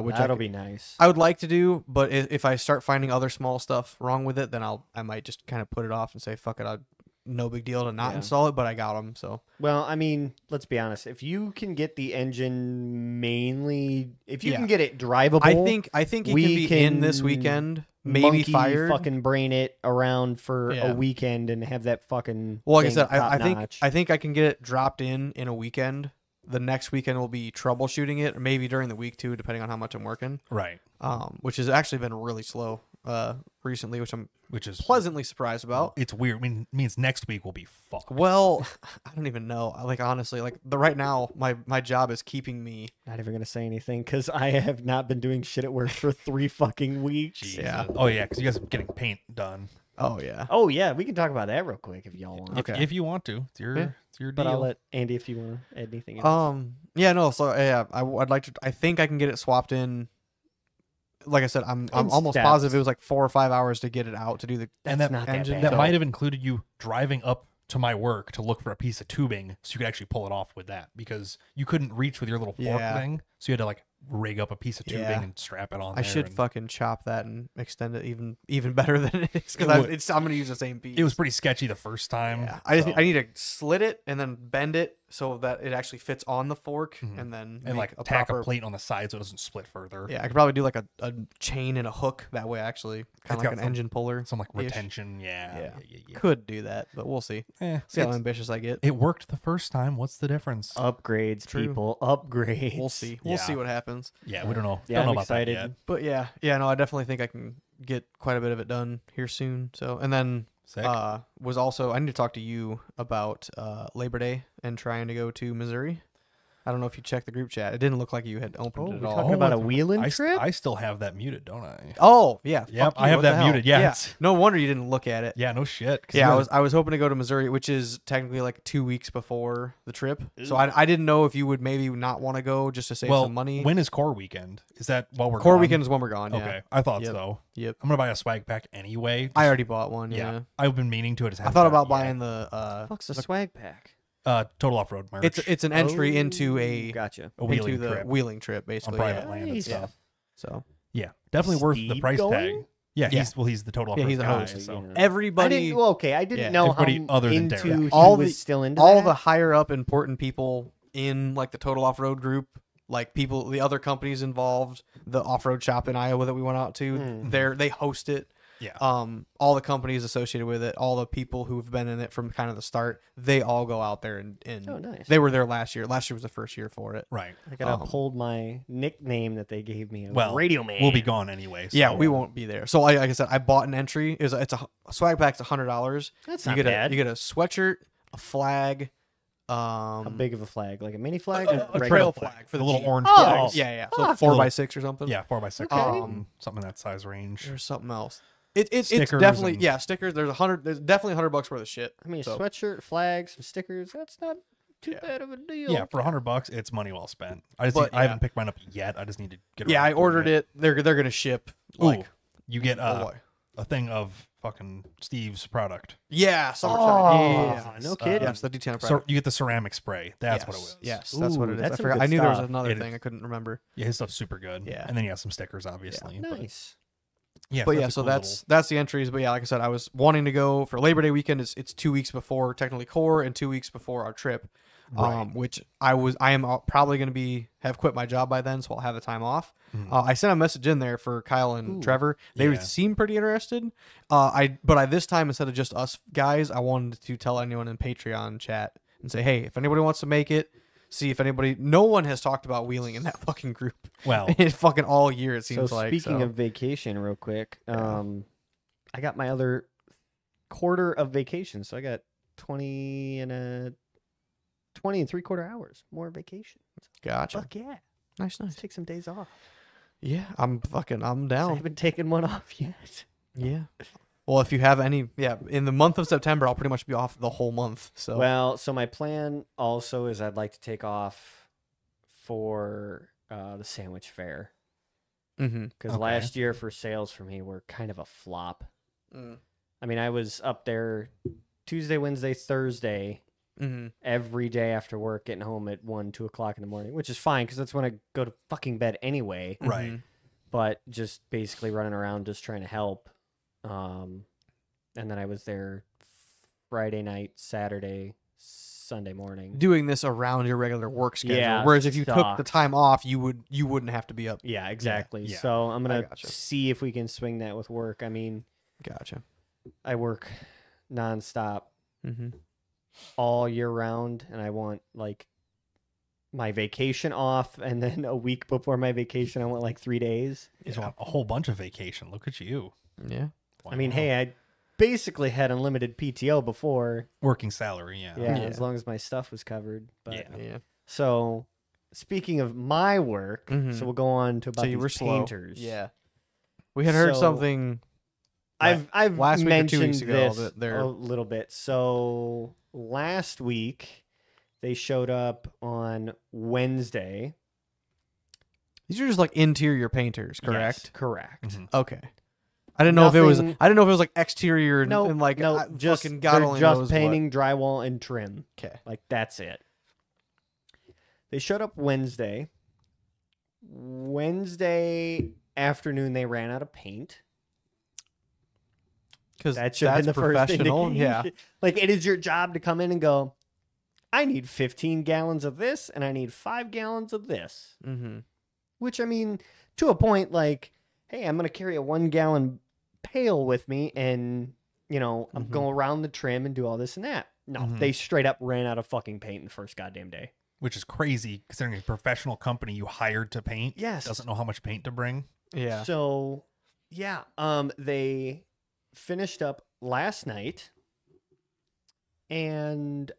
which That'll be nice. I would like to do, but if I start finding other small stuff wrong with it, then I might just kind of put it off and say fuck it, no big deal to not Yeah. install it, but I got them, so Well, I mean, let's be honest. If you can get the engine if you Yeah. can get it drivable, I think it we can be in this can weekend, maybe monkey fired. fucking brain it around for Yeah. a weekend and have that fucking. Well, like I thing said, I think top-notch. I think I can get it dropped in a weekend. The next weekend will be troubleshooting it, or maybe during the week too, depending on how much I'm working. right, Which has actually been really slow recently, which I'm which is pleasantly surprised about. It's weird. I mean, means next week will be fucked. Well, I don't even know. Like honestly, like right now, my job is keeping me. Not even gonna say anything because I have not been doing shit at work for 3 fucking weeks. Jesus. Yeah. Oh yeah, because you guys are getting paint done. Oh yeah. Oh yeah, we can talk about that real quick if y'all want. Okay. If you want to, it's your Yeah. it's your But deal. I'll let Andy if you want to add anything. Else. Yeah, no. So yeah, I'd like to. I think I can get it swapped in. Like I said, I'm In almost steps. positive it was like 4 or 5 hours to get it out to do the. and That's that not that engine- bad. that So- might have included you driving up to my work to look for a piece of tubing so you could actually pull it off with that because you couldn't reach with your little fork Yeah. thing, so you had to like rig up a piece of tubing Yeah. and strap it on. I there should and fucking chop that and extend it even better than it is It because would. I'm gonna use the same piece. It was pretty sketchy the first time. Yeah. I so- need to slit it and then bend it so that it actually fits on the fork Mhm. and then and make like tack proper. a plate on the side so it doesn't split further. Yeah, I could probably do like a chain and a hook that way. Actually, kind It's of got like an some- engine puller. Some like Ish. retention. Yeah. Yeah. Could do that, but we'll see. See how It's- ambitious I get. it worked the first time. What's the difference? Upgrades, True. people. Upgrades. We'll see. We'll Yeah. see what happens. Yeah, we don't know. Yeah, don't know I'm about excited. that yet. But yeah, no, I definitely think I can get quite a bit of it done here soon. So, and then Sick. was also I need to talk to you about Labor Day and trying to go to Missouri. I don't know if you checked the group chat. It didn't look like you had opened Oh, it at we're all. talking about a it's- wheeling trip? I still have that muted, don't I? Oh yeah, Yep, fuck I you, have what the that hell? muted, yeah, it's- No wonder you didn't look at it. Yeah, no shit. 'cause Yeah, you guys- I was hoping to go to Missouri, which is technically like 2 weeks before the trip. So I didn't know if you would maybe not want to go just to save well, some money. when is core weekend? Is that while we're Core gone? weekend is when we're gone. Yeah. Okay, I thought Yep. so. Yep. I'm gonna buy a swag pack anyway. I already bought one. yeah. Yeah. I've been meaning to. I thought about buying the Fuck's a swag pack. Total off road merch. it's an entry Oh, into a Gotcha. wheeling into the trip wheeling trip on basically. private Yeah. land and Nice. stuff. So Yeah, definitely worth the Steve price going? tag. Yeah, Yeah. he's the total off Yeah, road he's the guy. host, So I everybody, didn't. Well, okay, I didn't Yeah, know how everybody other than into Derek. he All was the- still into all that. the higher up important people in like the total off road group, like people, the other companies involved, the off road shop in Iowa that we went out to, they host it. Yeah. All the companies associated with it, all the people who've been in it from kind of the start, they all go out there and Oh, nice. they were there last year. Last year was the first year for it. Right. I gotta uphold my nickname that they gave me. Well, Radio Man. we'll be gone anyway. So. Yeah, we won't be there. So like I said, I bought an entry. It's a swag pack's $100. That's you not get bad. you get a sweatshirt, a flag, How big of a flag? Like a mini flag? a or regular trail flag for the the little Jeep. orange Oh. flags. Yeah. So Fuck. 4x6 or something. Yeah, 4x6. Okay. Something in that size range. There's something else. It's Stickers definitely and- stickers. There's definitely $100 worth of shit. I mean, a So- sweatshirt, flags, some stickers. That's not too Yeah. bad of a deal. Yeah, for $100, it's money well spent. I But, I haven't picked mine up yet. I just need to get. Yeah, around I to ordered it. They're gonna ship like you get oh boy. a thing of fucking Steve's product. Yeah, summertime. Oh, yeah. no kidding. Yes, the D10 So product. you get the ceramic spray. That's yes. what it was. Yes, that's what Ooh, it is. that's I some forgot. good I knew there was stuff. another It thing is. I couldn't remember. Yeah, his stuff's super good. Yeah. And then you have some stickers, obviously. but- Nice. Yeah, But yeah, a so cool that's the entries. But yeah, like I said, I was wanting to go for Labor Day weekend. It's 2 weeks before technically core and 2 weeks before our trip. Right. Which I am probably going to have quit my job by then, so I'll have the time off. Mhm. I sent a message in there for Kyle and Ooh. Trevor. They Yeah. seem pretty interested. But this time, instead of just us guys, I wanted to tell anyone in Patreon chat and say, hey, if anybody wants to make it, see if anybody. No one has talked about wheeling in that fucking group. Well, in fucking all year, it seems like. Speaking of vacation, real quick, I got my other quarter of vacation, so I got 20 and 3/4 hours more vacation. Gotcha. Fuck yeah. Nice. Let's take some days off. Yeah, I'm I down. haven't taken one off yet. Yeah. Well, if you have any, in the month of September, I'll pretty much be off the whole month. So Well, so my plan also is I'd like to take off for the sandwich fair. Because Okay. last year for sales for me were kind of a flop. Mm. I mean, I was up there Tuesday, Wednesday, Thursday, every day after work, getting home at 1, 2 o'clock in the morning, which is fine because that's when I go to fucking bed anyway. right. But just basically running around just trying to help. And then I was there Friday night, Saturday, Sunday morning. Doing this around your regular work schedule. Yeah, Whereas if you took the sucks. time off, you wouldn't have to be up. Yeah, exactly. yeah. So I'm I gonna gotcha. see if we can swing that with work. I mean, Gotcha. I work nonstop Mm-hmm. all year round, and I want like my vacation off, and then a week before my vacation, I want like 3 days. You just want a whole bunch of vacation. Look at you. Yeah. I mean, Wow. hey, I basically had unlimited PTO before. Working salary, yeah. Yeah, Yeah. as long as my stuff was covered. But Yeah. Yeah. so, speaking of my work, Mhm. so we'll go on to about So you these were slow. painters. Yeah. We had heard So- something. I've last week or 2 mentioned weeks ago this that they're- a little bit. So last week they showed up on Wednesday. These are just like interior painters, Yes, correct? correct. Mhm. Okay. I didn't know if it was. Nothing- I didn't know if it was like exterior and, No, and like no, I just fucking God they're only just knows painting, drywall, and trim. Okay. Like that's it. They showed up Wednesday. Wednesday afternoon, they ran out of paint. Because That should have been the first professional. indication. Yeah. Like it is your job to come in and go, I need 15 gallons of this and I need 5 gallons of this. Mm-hmm. Which I mean, to a point, like, hey, I'm gonna carry a 1 gallon pail with me and I'm Mhm. going around the trim and do all this and that. No, Mhm. they straight up ran out of fucking paint the first goddamn day. Which is crazy considering a professional company you hired to paint Yes. doesn't know how much paint to bring. Yeah. So yeah, they finished up last night, and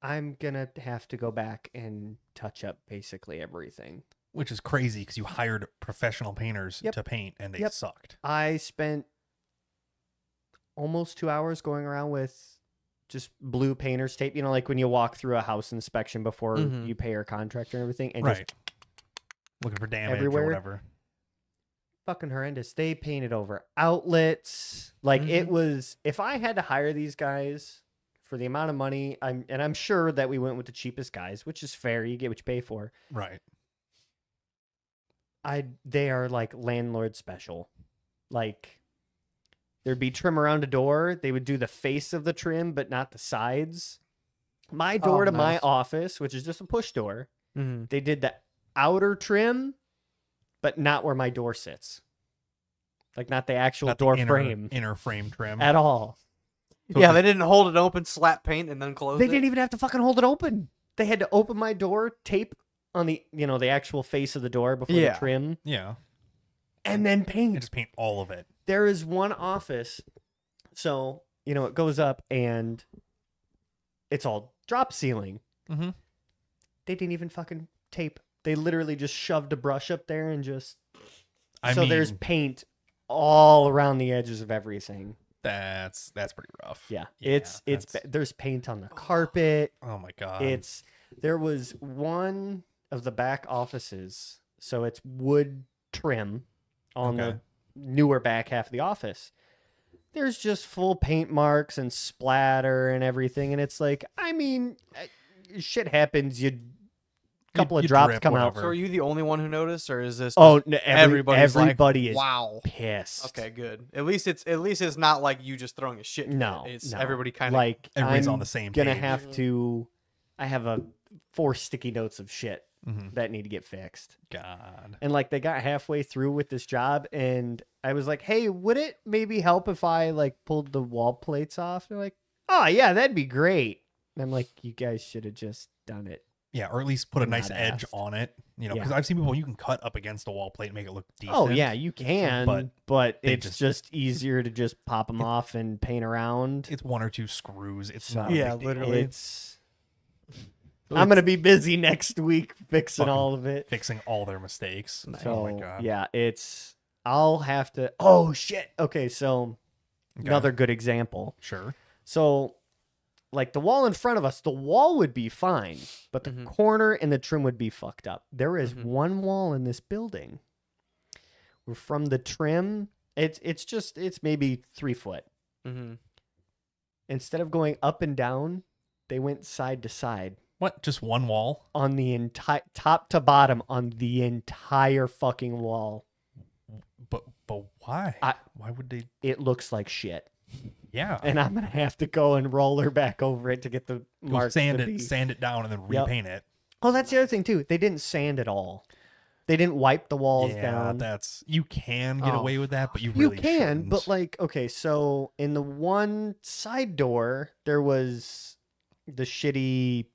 I'm gonna have to go back and touch up basically everything. Which is crazy because you hired professional painters Yep. to paint and they Yep. sucked. I spent almost 2 hours going around with just blue painter's tape. Like when you walk through a house inspection before Mhm. you pay your contractor and everything, and Right. just Looking for damage everywhere. or whatever. fucking horrendous. They painted over outlets. Like it Mhm. was, if I had to hire these guys for the amount of money, I'm sure that we went with the cheapest guys, which is fair. You get what you pay for. Right. They are like landlord special. Like there'd be trim around a door. They would do the face of the trim, but not the sides. My door to my nice. office, which is just a push door, Mm-hmm. they did the outer trim, but not where my door sits. Like not the actual Not the door inner, frame Inner frame trim. at all. So Yeah, if they didn't hold it open, slap paint, and then close They it. didn't even have to fucking hold it open. They had to open my door, tape on the the actual face of the door before Yeah. the trim, Yeah. and then And paint. just paint all of it. There is one office, so it goes up and it's all drop ceiling. Mm-hmm. They didn't even fucking tape. They literally just shoved a brush up there and just I so mean, there's paint all around the edges of everything. that's pretty rough. Yeah, Yeah, there's paint on the carpet. Oh my god. There was one of the back offices, so it's wood trim on Okay. the newer back half of the office. There's just full paint marks and splatter and everything, and it's like, I mean, shit happens. You couple of you drops drip, come whatever. out. So are you the only one who noticed, or is this? Oh, just no, everybody's everybody like, is wow. pissed. Okay, good. At least it's not like you just throwing a shit. No, It's no. everybody kind of like Everybody's I'm on the same gonna page. have to. I have 4 sticky notes of shit Mhm. that need to get fixed. God. And like they got halfway through with this job, and I was like, "Hey, would it maybe help if I like pulled the wall plates off?" They're like, "Oh yeah, that'd be great." And I'm like, "You guys should have just done it." Yeah, or at least put a I'm nice not edge asked. on it. You know, Yeah. because I've seen people you can cut up against a wall plate and make it look decent. Oh yeah, you can, but they it's just easier to just pop them off and paint around. It's 1 or 2 screws. It's So- not. A Yeah, big deal. literally. It's. I'm gonna be busy next week fixing Fucking all of it. fixing all their mistakes. So Oh my god. yeah, it's. I'll have to. Oh shit. Okay, so Okay. another good example. Sure. So, like the wall in front of us, the wall would be fine, but the Mhm. corner and the trim would be fucked up. There is Mhm. one wall in this building where from the trim, it's maybe 3 foot. Mm-hmm. Instead of going up and down, they went side to side What? Just one wall? on the entire top to bottom on the entire fucking wall. But why? I- Why would they? It looks like shit, Yeah. and I'm gonna have to go and roller back over it to get the Go marks. sand to it, be- sand it down, and then Yep. repaint it. Oh, that's the other thing too. They didn't sand at all. They didn't wipe the walls Yeah, down. that's you can get Oh, away with that, but you You really can, shouldn't. but like, okay, so in the one side door, there was the shitty,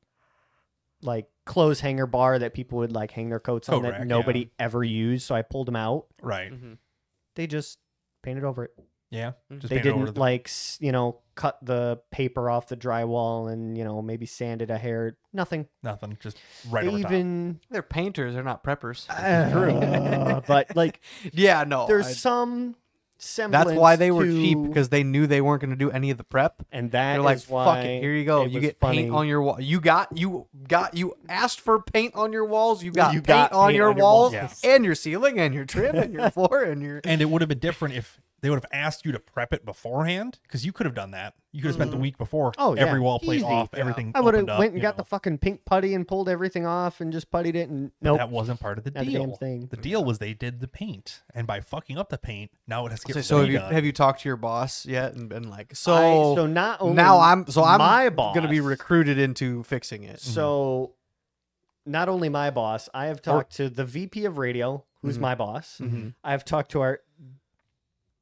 like, clothes hanger bar that people would like hang their coats on Coat that rack, nobody ever used. So I pulled them out. right? Mm-hmm. They just painted over it. Yeah. Mhm. Just They paint it over didn't the, like, cut the paper off the drywall and maybe sanded a hair. Nothing. nothing. Just right They over top. even, They're painters. They're not preppers. but like, Yeah, no. there's some semblance. That's why they were cheap, to- because they knew they weren't going to do any of the prep. and that They're like, is why fuck it, here you go. it You was get paint funny. on your wall. You asked for paint on your walls. You got You paint got on paint your on your walls walls. and your ceiling and your trim and your floor and your. And it would have been different if they would have asked you to prep it beforehand, because you could have done that. You could have spent the week before. Oh, yeah, every wall plate easy. off, Yeah. everything. I would have opened up, went and you got know. the fucking pink putty and pulled everything off and just puttied it and But nope. that wasn't part of the Not a deal. damn thing. The deal was they did the paint, and by fucking up the paint, now it has to get So redone. have you talked to your boss yet and been like, So not only now I'm my going to be boss- recruited into fixing it. So not only my boss, I have talked to the VP of radio, who's Mhm. my boss. Mm-hmm. I have talked to our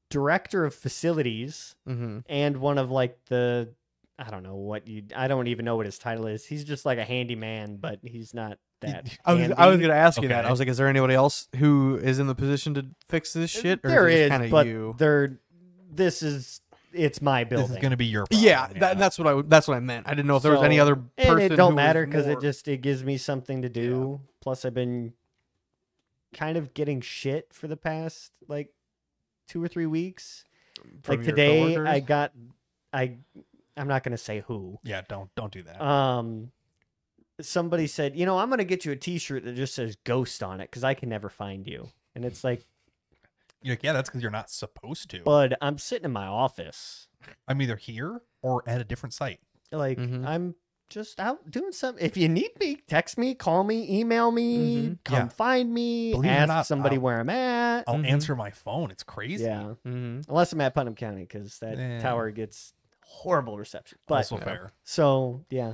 director of facilities Mm-hmm. and one of like the I don't even know what his title is. He's just like a handyman, but he's not that. I was handy. going to ask you that. Okay. I was like, is there anybody else who is in the position to fix this shit? Or There is it is, kind of but you? it's my building. This is going to be your problem. Yeah, that's what I meant. I didn't know if there was any So- other person. And it don't who matter was because more- it gives me something to do. Plus, I've been kind of getting shit for the past like 2 or 3 weeks. from Like your today, coworkers? I'm not gonna say who. Yeah, don't do that. Somebody said, I'm gonna get you a T-shirt that just says "Ghost" on it because I can never find you. And it's like, You're like, yeah, that's because you're not supposed to. bud, I'm sitting in my office. I'm either here or at a different site. Like Mhm. I'm just out doing something. If you need me, text me, call me, email me, Mhm. come Yeah. find me, Believe it or ask not, somebody I'll- where I'm at. I'll Mhm. answer my phone. It's crazy. Yeah, Mhm. unless I'm at Putnam County because that Yeah. tower gets horrible reception. But Also Yeah. fair. so yeah,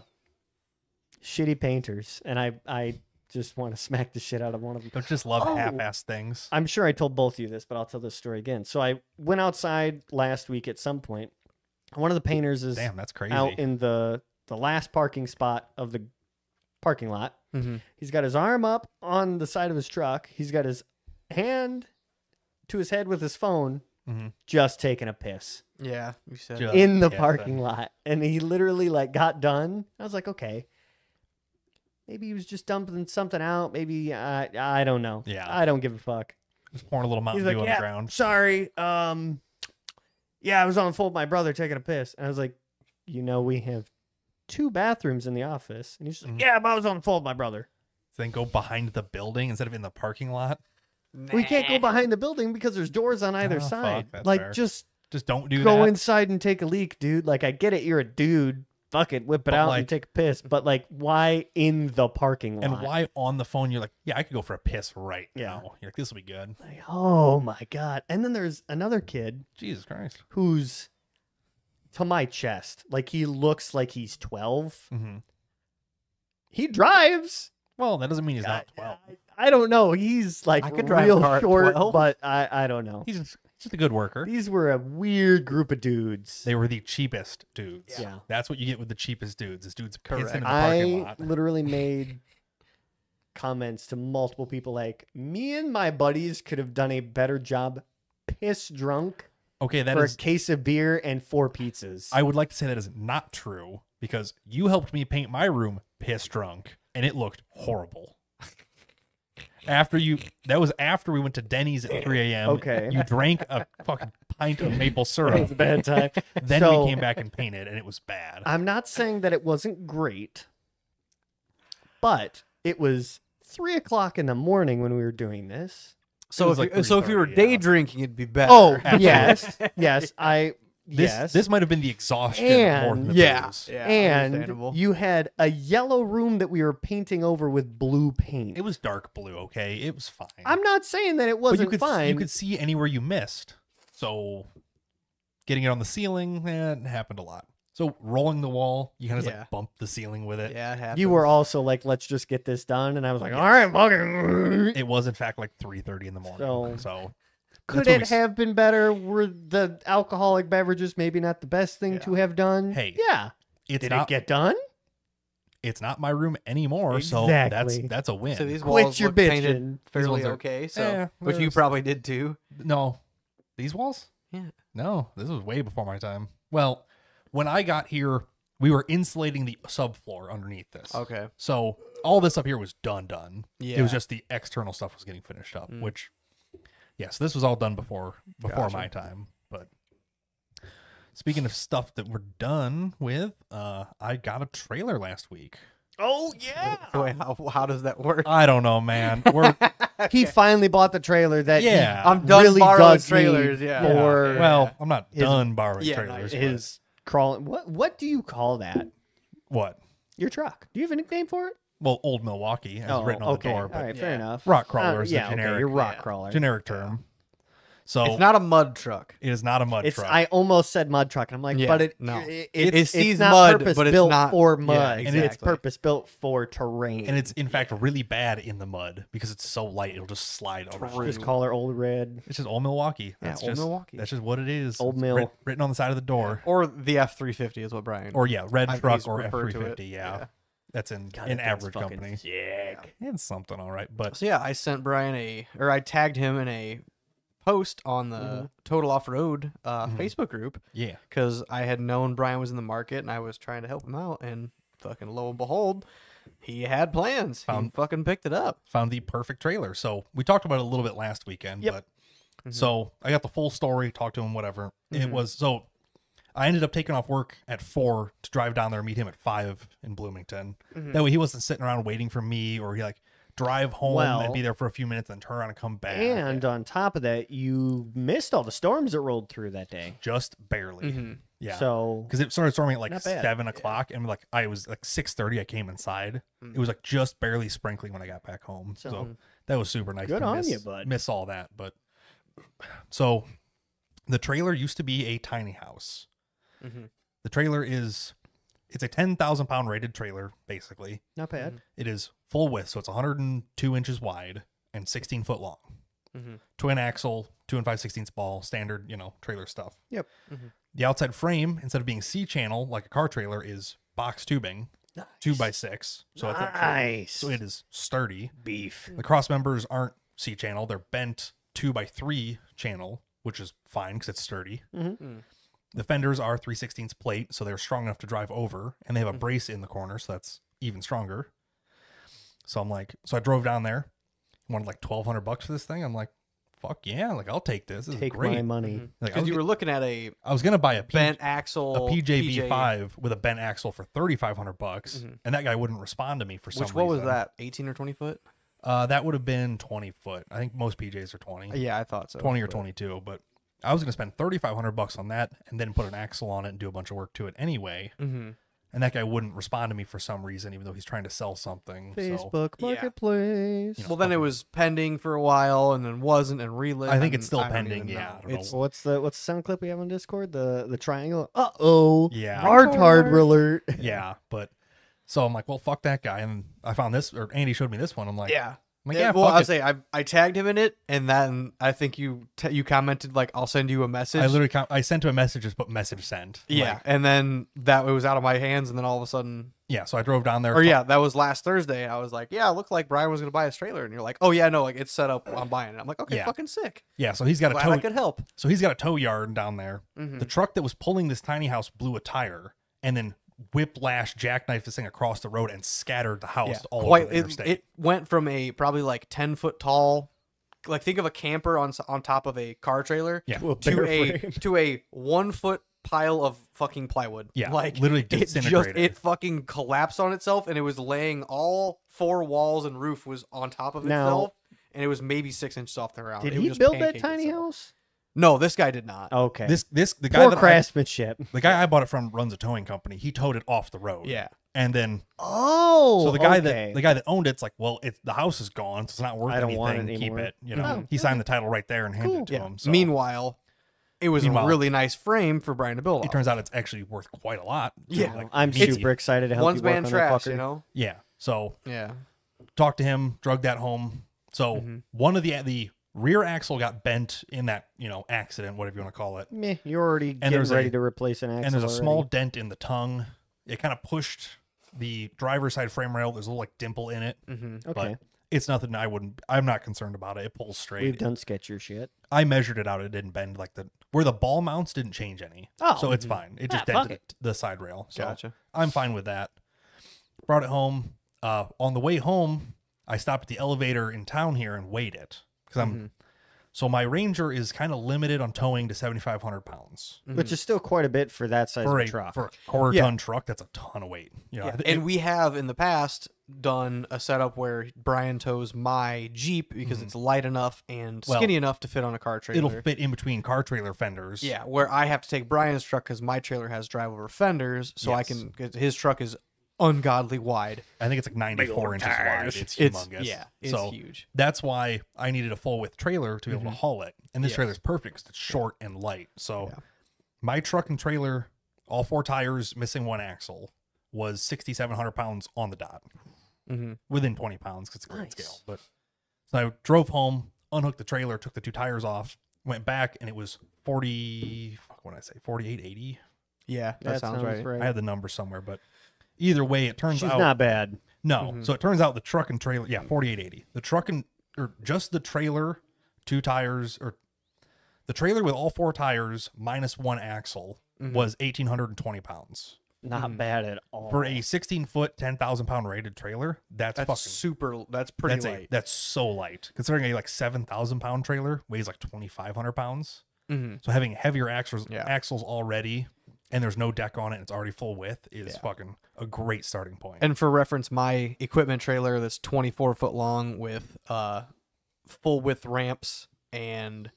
shitty painters, and I just want to smack the shit out of one of them. Don't just love Oh. half-ass things. I'm sure I told both of you this, but I'll tell this story again. So I went outside last week at some point. One of the painters is Damn, that's crazy. out in the last parking spot of the parking lot. Mhm. He's got his arm up on the side of his truck. He's got his hand to his head with his phone, Mhm. just taking a piss Yeah, you said. Just- in the yeah, parking lot. And he literally like got done. I was like, okay, maybe he was just dumping something out. Maybe I don't know. Yeah. I don't give a fuck. Just pouring a little Mountain He's Dew like, on yeah, the ground. sorry. Yeah, I was on the phone with my brother taking a piss. And I was like, we have 2 bathrooms in the office. And he's just like, Mhm. yeah, but I was on the phone with my brother. Then go behind the building instead of in the parking lot. We can't go behind the building because there's doors on either Oh, fuck, side. that's like, fair. just Just don't do go that. inside and take a leak, dude. Like, I get it. You're a dude. fuck it, whip it But, out like- and take a piss. But like, why in the parking lot? And why on the phone you're like, yeah, I could go for a piss right Yeah. now. You're like, this will be good. Like, oh my God. And then there's another kid Jesus Christ. who's to my chest. Like, he looks like he's 12. Mm-hmm. He drives. Well, that doesn't mean he's not 12. I don't know. He's like I could drive a real car at short, 12. but I don't know. He's just a good worker. These were a weird group of dudes. They were the cheapest dudes. Yeah. That's what you get with the cheapest dudes. Is dudes Correct. pissing in the parking I lot. literally made comments to multiple people like, me and my buddies could have done a better job piss drunk Okay, that for is. a case of beer and 4 pizzas. I would like to say that is not true because you helped me paint my room piss drunk and it looked horrible. That was after we went to Denny's at 3 a.m. Okay. You drank a fucking pint of maple It was syrup. a bad time. Then So, we came back and painted and it was bad. I'm not saying that it wasn't great, but it was 3 o'clock in the morning when we were doing this. So was if like so if you were 3:30, day yeah. drinking, it'd be better. Oh, Absolutely. yes. This Yes. this might have been the exhaustion more than the yeah, booze. yeah, and understandable. you had a yellow room that we were painting over with blue paint. It was dark blue, okay? It was fine. I'm not saying that it but wasn't you could fine. you could see anywhere you missed. So getting it on the ceiling, it happened a lot. So rolling the wall, you kind of Yeah. like bump the ceiling with it. Yeah, it happens. You were also like, let's just get this done. And I was like, all right, fucking. It was in fact like 3:30 in the morning. So Could that's what it have been better? Were the alcoholic beverages maybe not the best thing to have done? Hey, yeah. it's Did not it get done? it's not my room anymore, so Exactly. that's a win. So these Quit walls your look painted bitching. fairly ones are- okay. So, Eh, which you there's- probably did too. No. These walls? Yeah. No, this was way before my time. Well, when I got here, we were insulating the subfloor underneath this. Okay. So all this up here was done. It was Yeah. just the external stuff was getting finished up, Mm. which, yes, this was all done before Gotcha. my time. But speaking of stuff that we're done with, I got a trailer last week. Oh, yeah. So wait, how does that work? I don't know, man. We're He finally bought the trailer that Yeah. he I'm done really borrowing does trailers, need yeah. for Yeah. well, I'm not His- done borrowing yeah, no, trailers. his crawling. What do you call that? but- what? Your truck. Do you have a nickname for it? Well, Old Milwaukee, as written on okay. the door, but All right, fair Yeah. enough. rock crawler is yeah, the generic, okay, your rock yeah. crawler. generic term. So It's not a mud truck. it is not a mud It's truck. I almost said mud truck. I'm like, Yeah, but no. it's sees not mud, purpose but it's built not- for yeah, mud. And it's exactly. purpose built for terrain. and it's in fact really bad in the mud because it's so light it'll just slide over. True. just call her Old Red. It's just Old Milwaukee. Yeah, That's Old just Milwaukee. That's just what it is. Old It's Mill. written on the side of the door. Or the F-350 is what Brian. Or yeah, red I truck always or refer to F350. it. Yeah. Yeah. That's in God, an that thing's average fucking company. sick. It's something all right, but So yeah, I sent Brian I tagged him in a post on the Total Off Road Facebook group yeah. because I had known Brian was in the market and I was trying to help him out, and fucking lo and behold, he had plans. He Found- fucking picked it up. Found the perfect trailer. So we talked about it a little bit last weekend, Yep. but so I got the full story, talked to him, whatever. It Mhm. was so I ended up taking off work at 4 to drive down there and meet him at 5 in Bloomington. Mhm. That way he wasn't sitting around waiting for me, or he like drive home Well- and be there for a few minutes and turn around and come back. And on top of that, you missed all the storms that rolled through that day. Just barely. Mhm. Yeah. So Because it started storming at like Not bad. 7 o'clock, and like I was like 6:30. I came inside. It was like just barely sprinkling when I got back home. So, So- that was super nice. Good to on miss, you, bud. Miss all that, but so the trailer used to be a tiny house. Mhm. The trailer it's a 10,000 pound rated trailer basically. not bad. It is full width, so it's 102 inches wide and 16 foot long. Mhm. Twin axle, 2 and 5/16 ball, standard, trailer stuff. Yep. The outside frame, instead of being C channel like a car trailer, is box tubing, 2x6. So it's actually, Nice. so it is sturdy. Beef. The cross members aren't C channel; they're bent 2x3 channel, which is fine because it's sturdy. Mhm. The fenders are 3/16 plate, so they're strong enough to drive over, and they have a brace in the corner, so that's even stronger. So I drove down there, wanted like $1,200 for this thing. I'm like, fuck yeah, like I'll take this. This Take is great. my money. Like, I Because was, you were looking at a I was gonna buy a bent axle PJB5 with a bent axle for $3,500, Mhm. and that guy wouldn't respond to me for some Which what was reason. that? 18 or 20 foot? That would have been 20 foot. I think most PJs are 20, Yeah, I thought so. 20 or but- 22. But I was gonna spend $3,500 on that, and then put an axle on it and do a bunch of work to it anyway. Mhm. and that guy wouldn't respond to me for some reason, even though he's trying to sell something. So Facebook Yeah. Marketplace. You know, Well, then it was pending for a while, and then wasn't, and relit. I think it's and still I don't pending, even yeah, know. I don't know. It's What's the sound clip we have on Discord? The triangle. Uh-oh. Yeah. Retard alert. yeah, but so I'm like, well, fuck that guy, and I found this, or Andy showed me this one. I'm like, yeah. I'm like, yeah, Well, fuck I'll it. say I tagged him in it, and then I think you commented like, I'll send you a message. I literally I sent him a message, just put message send. I'm Yeah, like, and then that it was out of my hands, and then all of a sudden, yeah. So I drove down there. or yeah, that was last Thursday. I was like, yeah, it looked like Brian was gonna buy his trailer, and you're like, oh yeah, no, like it's set up, I'm buying it. I'm like, okay, Yeah. fucking sick. Yeah, so he's got a Glad I tow. could help. So he's got a tow yard down there. Mhm. The truck that was pulling this tiny house blew a tire, and then whiplash jackknifed this thing across the road and scattered the house Yeah, all quite. over the interstate. It went from a probably like 10-foot tall, like think of a camper on top of a car trailer, Yeah. To a to bare a frame. to a 1-foot pile of fucking plywood. Yeah, like literally it just disintegrated. it fucking collapsed on itself, and it was laying all 4 walls and roof was on top of Now- itself, and it was maybe 6 inches off the ground. Did It he was just build that pancaked tiny itself. house? No, this guy did not. Okay. the guy Poor that craftsmanship. the guy I bought it from runs a towing company. He towed it off the road. Yeah. And then Oh. so the guy okay. that owned it's like, well, the house is gone, so it's not worth I don't anything. want it Keep anymore. it. You know, Oh, he signed the title right there and handed it to Yeah. him. So Meanwhile, it was a really nice frame for Brian to build it off. turns out it's actually worth quite a lot. So, Yeah. like, I'm meaty. super excited to help One's you work man on trash, that fucker. you know. Yeah. So Yeah. talked to him, drug that home. So Mhm. one of the rear axle got bent in that accident, whatever you want to call it. Meh, you're already getting there's ready to replace an axle. And there's a already. small dent in the tongue. It kind of pushed the driver's side frame rail. There's a little like dimple in it, Mm-hmm. Okay. but it's nothing I'm not concerned about it. It pulls straight. We've done sketchier shit. I measured it out. It didn't bend like where the ball mounts didn't change any. Oh. So it's fine. It just Ah, fuck dented the side rail. So Gotcha. I'm fine with that. Brought it home. On the way home, I stopped at the elevator in town here and weighed it because Mhm. so my Ranger is kind of limited on towing to 7,500 pounds. Which is still quite a bit for that size For of a, a truck. for a quarter Yeah. ton truck, that's a ton of weight. You know, Yeah. And we have in the past done a setup where Brian tows my Jeep because it's light enough and Well, skinny enough to fit on a car trailer. it'll fit in between car trailer fenders. Yeah, where I have to take Brian's truck because my trailer has drive over fenders, so I Yes. can. 'Cause his truck is ungodly wide. I think it's like 94 inches wide. It's It's humongous. it's so huge. that's why I needed a full width trailer to be able to haul it. And this Yes. trailer is perfect because it's short and light. So Yeah. my truck and trailer, all 4 tires, missing 1 axle, was 6,700 pounds on the dot. Mm-hmm. Within 20 pounds because it's a great Nice. scale. But so I drove home, unhooked the trailer, took the 2 tires off, went back, and it was 4880. Yeah, that sounds right. I had the number somewhere, but either way, it turns She's out not bad. no. Mhm. So it turns out the truck and trailer, 4880. The truck or just the trailer, 2 tires, or the trailer with all 4 tires minus 1 axle Mhm. was 1,820 pounds. Not bad at all. For a 16-foot, 10,000 pound rated trailer, that's That's fucking super. That's pretty light. that's so light. Considering a like 7,000 pound trailer weighs like 2,500 pounds. Mm-hmm. So having heavier axles Yeah. already, and there's no deck on it, and it's already full width, is Yeah. fucking a great starting point. And for reference, my equipment trailer that's 24 foot long with full width ramps and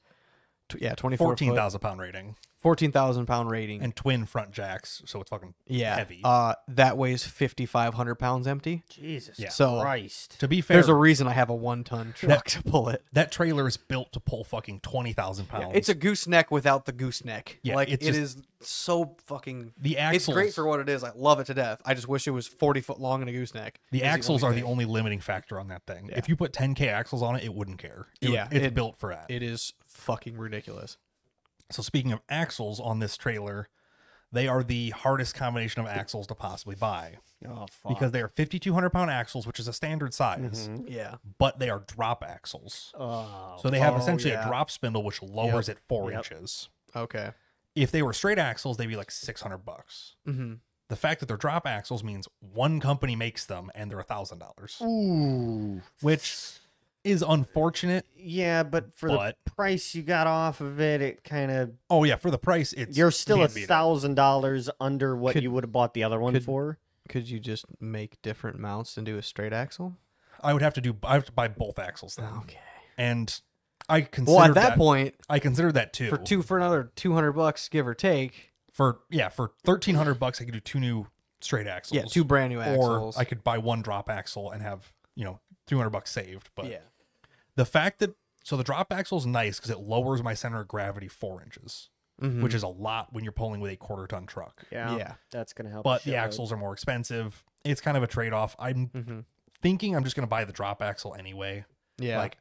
24 foot, 14,000 pound rating 14,000 pound rating. and twin front jacks, so it's fucking yeah, heavy. that weighs 5,500 pounds empty. Jesus Yeah. So Christ. To be fair, there's a reason I have a 1-ton truck to pull it. that trailer is built to pull fucking 20,000 pounds. It's a gooseneck without the gooseneck. Yeah, like it's it just- is so fucking. the It's axles. great for what it is. I love it to death. I just wish it was 40 foot long and a gooseneck. The Is axles are the thing. only limiting factor on that thing. Yeah. If you put 10K axles on it, it wouldn't care. It's it- built for that. It is fucking ridiculous. So speaking of axles on this trailer, they are the hardest combination of axles to possibly buy Oh, fuck. because they are 5,200 pound axles, which is a standard size, Yeah. but they are drop axles. Oh, So they have Oh, essentially yeah. a drop spindle which lowers it 4 inches. Okay. If they were straight axles, they'd be like $600. Mm-hmm. The fact that they're drop axles means one company makes them and they're $1,000, ooh. which is unfortunate. Yeah, but for But- the price you got off of it, it kind of Oh yeah, for the price, it's you're still can't beat it. $1,000 under what Could- you would have bought the other one could- for. Could you just make different mounts and do a straight axle? I have to buy both axles then, Okay. and I considered Well, at that point, I considered that too. for another $200, give or take. for $1,300, I could do 2 new straight axles. Yeah, 2 brand new axles. Or I could buy 1 drop axle and have, $300 saved. But yeah. the fact that, so the drop axle is nice because it lowers my center of gravity 4 inches, which is a lot when you're pulling with a 1/4 ton truck. Yeah. That's gonna help. But the axles are more expensive. It's kind of a trade-off. I'm thinking I'm just going to buy the drop axle anyway. Yeah. Like,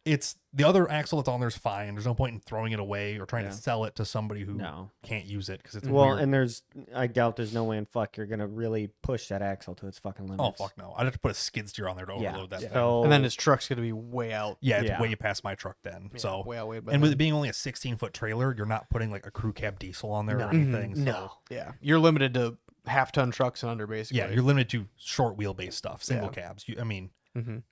it's the other axle that's on there is fine. There's no point in throwing it away or trying to sell it to somebody who can't use it because it's weird. And I doubt there's no way in fuck you're gonna really push that axle to its fucking limits. Oh fuck no! I'd have to put a skid steer on there to overload that thing. So, and then his truck's gonna be way out. Yeah, it's way past my truck then. Yeah, so way out, way and with it being only a 16-foot trailer, you're not putting like a crew cab diesel on there or anything. So. Yeah, you're limited to half-ton trucks and under, basically. Yeah, you're limited to short wheelbase stuff, single cabs.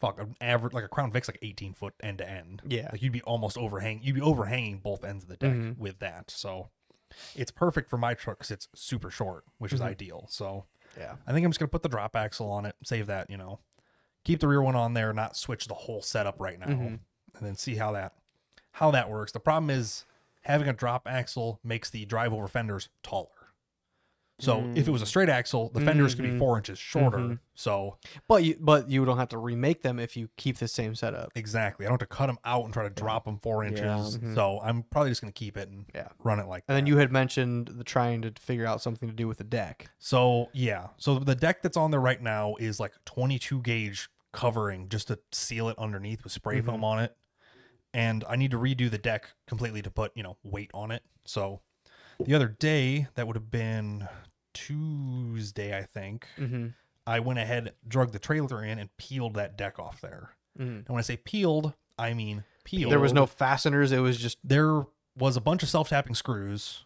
Fuck, an average like a Crown Vic's like 18 foot end to end. Yeah, like you'd be overhanging both ends of the deck with that. So it's perfect for my truck because it's super short, which is ideal. So yeah, I think I'm just gonna put the drop axle on it, save that, keep the rear one on there, not switch the whole setup right now, and then see how that works. The problem is having a drop axle makes the drive over fenders taller. So if it was a straight axle, the fenders could be 4 inches shorter. So, but you don't have to remake them if you keep the same setup. Exactly. I don't have to cut them out and try to drop them 4 inches. So I'm probably just going to keep it and run it like that. And then you had mentioned trying to figure out something to do with the deck. So yeah. So the deck that's on there right now is like 22 gauge covering just to seal it underneath with spray foam on it. And I need to redo the deck completely to put, weight on it. So the other day, that would have been Tuesday, I think, I went ahead, drug the trailer in, and peeled that deck off there. And when I say peeled, I mean peeled. There was no fasteners. It was just... There was a bunch of self-tapping screws,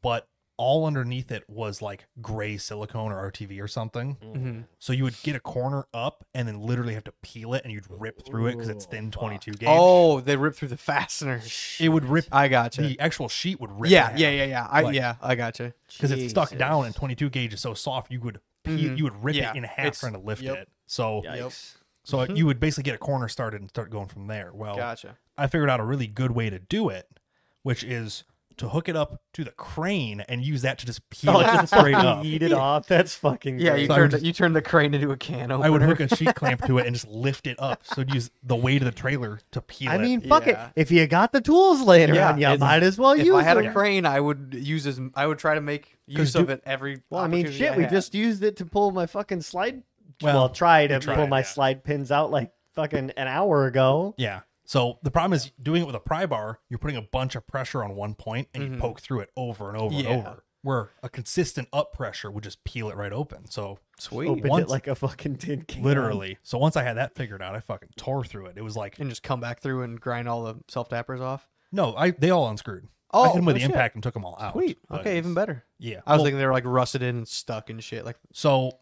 but all underneath it was like gray silicone or RTV or something. So you would get a corner up and then literally have to peel it, and you'd rip through it because it's thin 22 gauge. Oh, they ripped through the fastener. It would rip. I gotcha. The actual sheet would rip. Yeah. I gotcha. Because it's stuck down, and 22 gauge is so soft, you would you would rip it in half trying to lift it. So so you would basically get a corner started and start going from there. Well, gotcha. I figured out a really good way to do it, which is to hook it up to the crane and use that to just peel it straight up. Eat it off. That's fucking great. You turned the crane into a can opener. I would hook a sheet clamp to it and just lift it up. So I'd use the weight of the trailer to peel it. I mean, fuck it. If you got the tools laying around, you might as well use them. If I had a crane, I would try to make use of it every Well, I mean, shit, we just used it to pull my fucking slide. Well, try to pull my slide pins out like fucking an hour ago. Yeah. So the problem is doing it with a pry bar, you're putting a bunch of pressure on one point and you poke through it over and over and over. Where a consistent up pressure would just peel it right open. So sweet. Opened it like a fucking tin can. Literally. So once I had that figured out, I fucking tore through it. It was like... And just come back through and grind all the self-tappers off? No, they all unscrewed. Oh, I hit them with the impact and took them all out. Sweet. Okay, even better. Yeah. I was thinking they were like rusted in and stuck and shit, like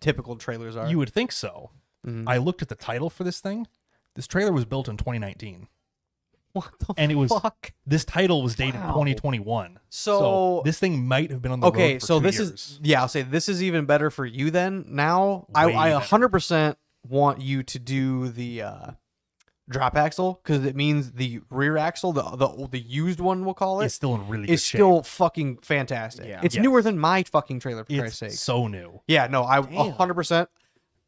typical trailers are. You would think so. I looked at the title for this thing. This trailer was built in 2019. What the and it was fuck? This title was dated 2021. So this thing might have been on the road for so 2 this years. is I'll say this is even better for you then. Now I 100% want you to do the drop axle because it means the rear axle, the used one we'll call it, is still in really good shape. Still fucking fantastic. Yeah. It's newer than my fucking trailer for Christ's sake. So new. Yeah, no, I 100%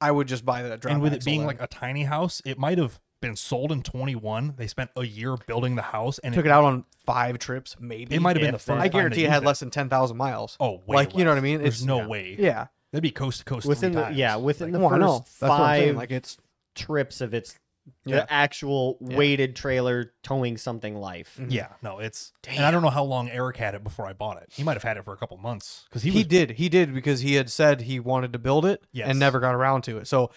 I would just buy that drop. And with it axle being then. like a tiny house, it might have been sold in 21. They spent a year building the house and took it out on 5 trips, maybe. It might have been the first. I guarantee it had less than 10,000 miles. Oh, way like less. You know what I mean? There's no way. Yeah, that'd be coast to coast within 3 the times. within like, the first That's what I'm saying. 5 Like it's trips of its the actual weighted trailer towing something life. Yeah, no, it's and I don't know how long Eric had it before I bought it. He might have had it for a couple months because he did because he had said he wanted to build it and never got around to it. So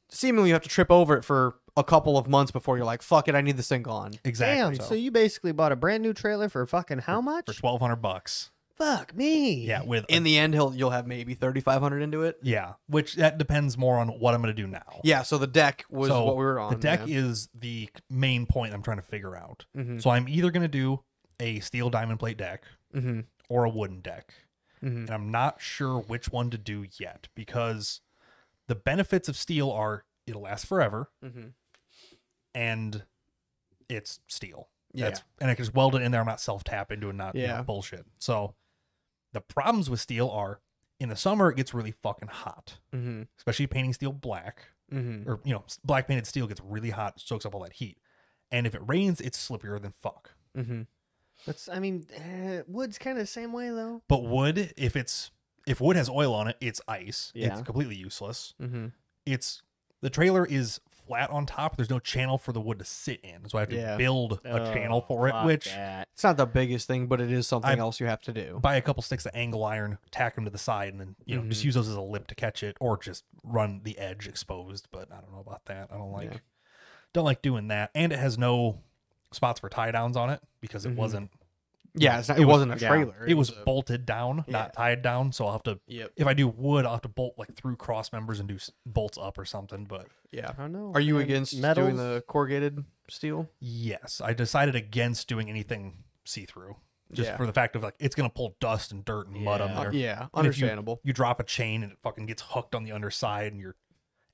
seemingly you have to trip over it for a couple of months before you're like, fuck it, I need this thing gone. Exactly. Damn, so you basically bought a brand new trailer for fucking how much? For $1,200. Fuck me. Yeah, with in the end you'll have maybe 3,500 into it. Yeah, which that depends more on what I'm going to do now. Yeah, so the deck was what we were on. The deck is the main point I'm trying to figure out. So I'm either going to do a steel diamond plate deck or a wooden deck. And I'm not sure which one to do yet because the benefits of steel are it'll last forever and it's steel. And I can just weld it in there. I'm not self-tapping, doing bullshit. So the problems with steel are In the summer, it gets really fucking hot, especially painting steel black, or black painted steel gets really hot, soaks up all that heat. And if it rains, it's slipperier than fuck. Wood's kind of the same way though. But wood, if wood has oil on it, it's ice. Yeah. It's completely useless. The trailer is flat on top. There's no channel for the wood to sit in, so I have to build a channel for it. Which it's not the biggest thing, but it is something else you have to do. Buy a couple sticks of angle iron, tack them to the side, and then just use those as a lip to catch it, or just run the edge exposed. But I don't know about that. I don't like doing that, and it has no spots for tie downs on it because it wasn't. Yeah, it wasn't a trailer. It was bolted down, not tied down. So I'll have to. If I do wood, I'll have to bolt like through cross members and do bolts up or something. But yeah, I don't know. Are you against doing the corrugated steel? Yes, I decided against doing anything see through, just for the fact of like it's gonna pull dust and dirt and mud on there. Yeah, And understandable. You drop a chain and it fucking gets hooked on the underside, and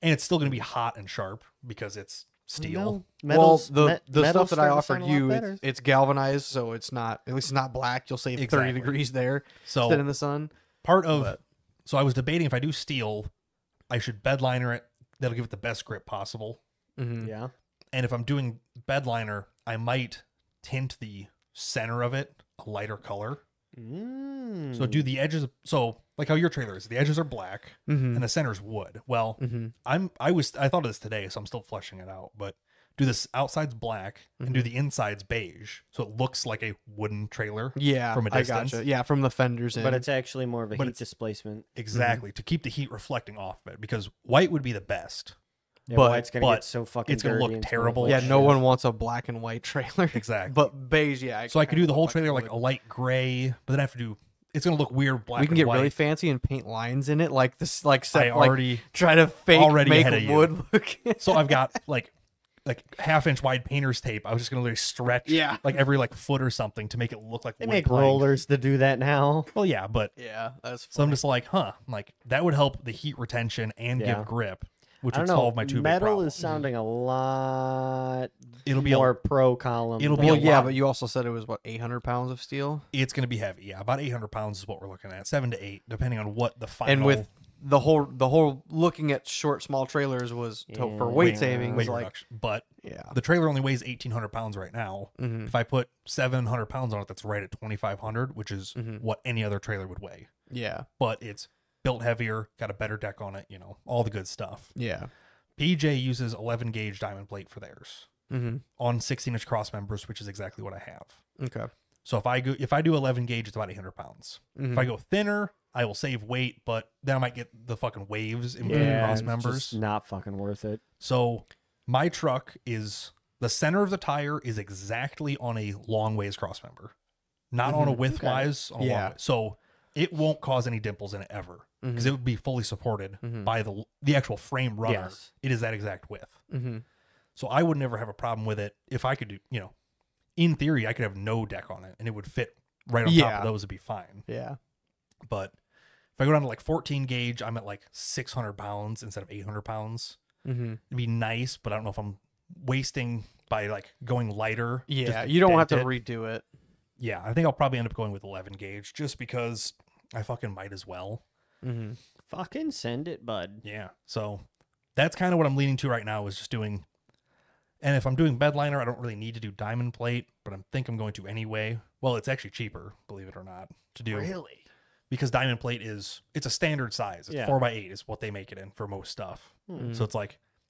it's still gonna be hot and sharp because it's steel. No, the stuff that I offered you, it's galvanized, so it's not, at least it's not black. You'll save 30 degrees there instead in the sun. So I was debating if I do steel, I should bed liner it. That'll give it the best grip possible. Yeah. And if I'm doing bed liner, I might tint the center of it a lighter color. So do the edges. So like how your trailer is, the edges are black and the center's wood. Well, I thought of this today, so I'm still fleshing it out. But do this outside's black and do the inside's beige, so it looks like a wooden trailer. Yeah, from a distance. I gotcha. Yeah, from the fenders in. But it's actually more of a heat displacement. Exactly, to keep the heat reflecting off of it, because white would be the best. Yeah, but white's gonna get so fucking. It's gonna look terrible. Yeah, no one wants a black and white trailer. Exactly. But beige, yeah. So I could do the whole trailer like a light gray, but then I have to do. It's gonna look weird black. We can get really fancy and paint lines in it, like this, like I already try to make wood look. So I've got like half-inch wide painter's tape. I was just gonna literally stretch like every foot or something to make it look like they make rollers to do that now. Well, yeah, but that's funny. So I'm just like, like that would help the heat retention and give grip. Which would solve my two big metal problems. is sounding a lot. It'll be more pro column. It'll be but you also said it was 800 pounds of steel. It's going to be heavy. Yeah, about 800 pounds is what we're looking at. 7 to 8, depending on what the final. And with the whole looking at small trailers was for weight savings, weight reduction. But the trailer only weighs 1,800 pounds right now. If I put 700 pounds on it, that's right at 2,500, which is what any other trailer would weigh. Yeah, but it's built heavier, got a better deck on it, all the good stuff. Yeah. PJ uses 11 gauge diamond plate for theirs on 16-inch cross members, which is exactly what I have. Okay. So if I do 11 gauge, it's about 800 pounds. If I go thinner, I will save weight, but then I might get the fucking waves in between cross members. Just not fucking worth it. So my truck is, the center of the tire is exactly on a long ways cross member, not on a widthwise. On a long way. So it won't cause any dimples in it ever, because it would be fully supported by the actual frame runner. Yes. It is that exact width. So I would never have a problem with it. If I could do, in theory, I could have no deck on it and it would fit right on top of those. It'd be fine. Yeah. But if I go down to 14 gauge, I'm at 600 pounds instead of 800 pounds. It'd be nice, but I don't know if I'm wasting by going lighter. Yeah, you don't have to redo it. Yeah, I think I'll probably end up going with 11 gauge just because I fucking might as well. Fucking send it, bud. Yeah. So that's kind of what I'm leaning to right now, is just doing. And if I'm doing bed liner, I don't really need to do diamond plate, but I think I'm going to anyway. Well, it's actually cheaper, believe it or not, to do. Really? Because diamond plate it's a standard size. It's 4x8 is what they make it in for most stuff. So it's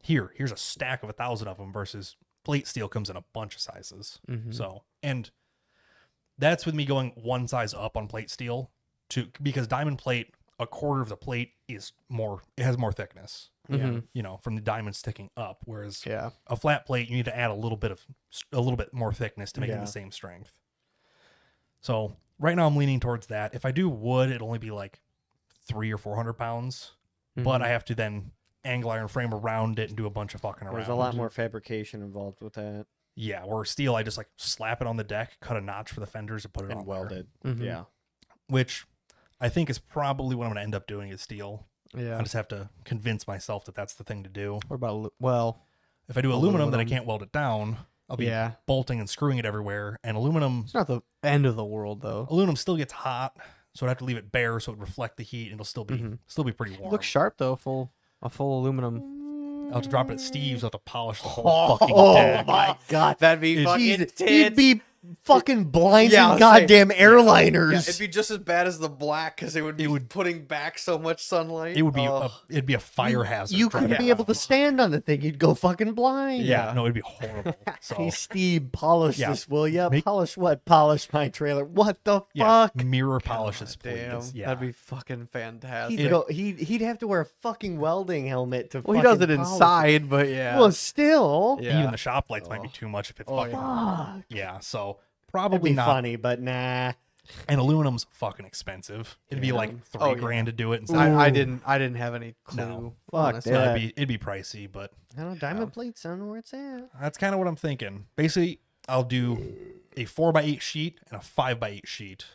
here's a stack of 1,000 of them versus plate steel comes in a bunch of sizes. So, and that's with me going one size up on plate steel because diamond plate, a quarter of the plate it has more thickness, from the diamond sticking up. Whereas a flat plate, you need to add a little bit more thickness to make it the same strength. So right now I'm leaning towards that. If I do wood, it'll only be 300 or 400 pounds, but I have to then angle iron frame around it and do a bunch of fucking around. There's a lot more fabrication involved with that. Yeah, or steel, I just slap it on the deck, cut a notch for the fenders, and put it on welded. Yeah, which I think is probably what I'm going to end up doing is steel. Yeah, I just have to convince myself that that's the thing to do. What about if I do aluminum, then I can't weld it down. I'll be bolting and screwing it everywhere, and aluminum. It's not the end of the world though. Aluminum still gets hot, So I'd have to leave it bare so it would reflect the heat and it'll still be pretty warm. Looks sharp though, a full aluminum. I'll have to drop it at Steve's. I'll have to polish the whole fucking deck. my god, That'd be fucking He'd tits. be fucking blinding Yeah, I was goddamn airliners. Yeah, it'd be just as bad as the black because it would be putting back so much sunlight. It would be it'd be a fire hazard. You driving couldn't be around. able to stand on the thing. You'd go fucking blind. Yeah, no, it'd be horrible. So Hey, Steve, polish Yeah. this, will ya? Make- Polish what? Polish my trailer. What the yeah, fuck? mirror polishes, Damn, please. Yeah, that'd be fucking fantastic. He'd have to wear a fucking welding helmet to Well, he does it fucking polish inside, but yeah. Well, still. Yeah. even the shop lights might be too much if it's Oh, fucking. Fuck. Yeah, so That'd probably be not. funny, but nah. And aluminum's fucking expensive. It'd be like $3 Oh, yeah. grand to do it. Instead. I didn't have any clue. No. Fuck honestly. that. It'd be pricey, but I don't know, diamond plates. I don't know where it's at. that's kind of what I'm thinking. Basically, I'll do a 4x8 sheet and a 5x8 sheet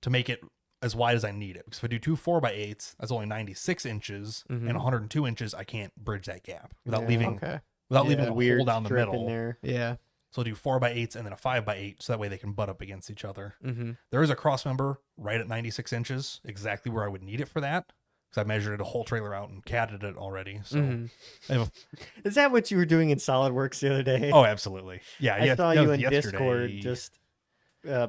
to make it as wide as I need it. Because if I do two 4x8s, that's only 96 inches, and 102 inches, I can't bridge that gap without Yeah. leaving Okay. leaving A a weird hole down the strip middle. in there. Yeah. So I'll do 4x8s and then a 5x8, so that way they can butt up against each other. Mm-hmm. There is a cross member right at 96 inches, exactly where I would need it for that. Because I measured it a whole trailer out and catted it already. So I have Is that what you were doing in SolidWorks the other day? oh, absolutely. Yeah, I yeah. saw that you was in yesterday. Discord just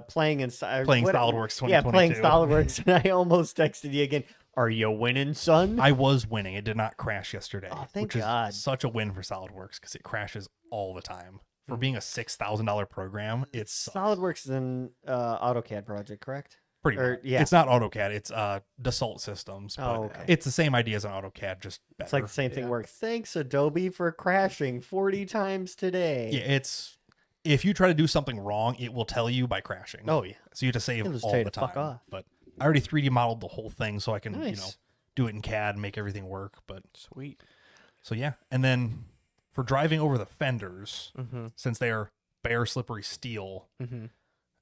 playing inside. Playing SolidWorks 2022. Yeah, playing SolidWorks, and I almost texted you again. Are you winning, son? I was winning. It did not crash yesterday. Oh, thank which God. is such a win for SolidWorks because it crashes all the time. For being a $6,000 program, it's SolidWorks is an AutoCAD project, correct? pretty or- much. yeah. It's not AutoCAD. It's Dassault Systems. But Oh, okay. it's the same idea as an AutoCAD, just better. It's like the same thing where thanks Adobe for crashing 40 times today. Yeah, it's if you try to do something wrong, it will tell you by crashing. Oh yeah. So you have to save It'll just all tell you the to time. fuck off. But I already 3D modeled the whole thing so I can, Nice. do it in CAD and make everything work. But Sweet. so yeah. And then for driving over the fenders, Mm-hmm. since they are bare slippery steel, Mm-hmm.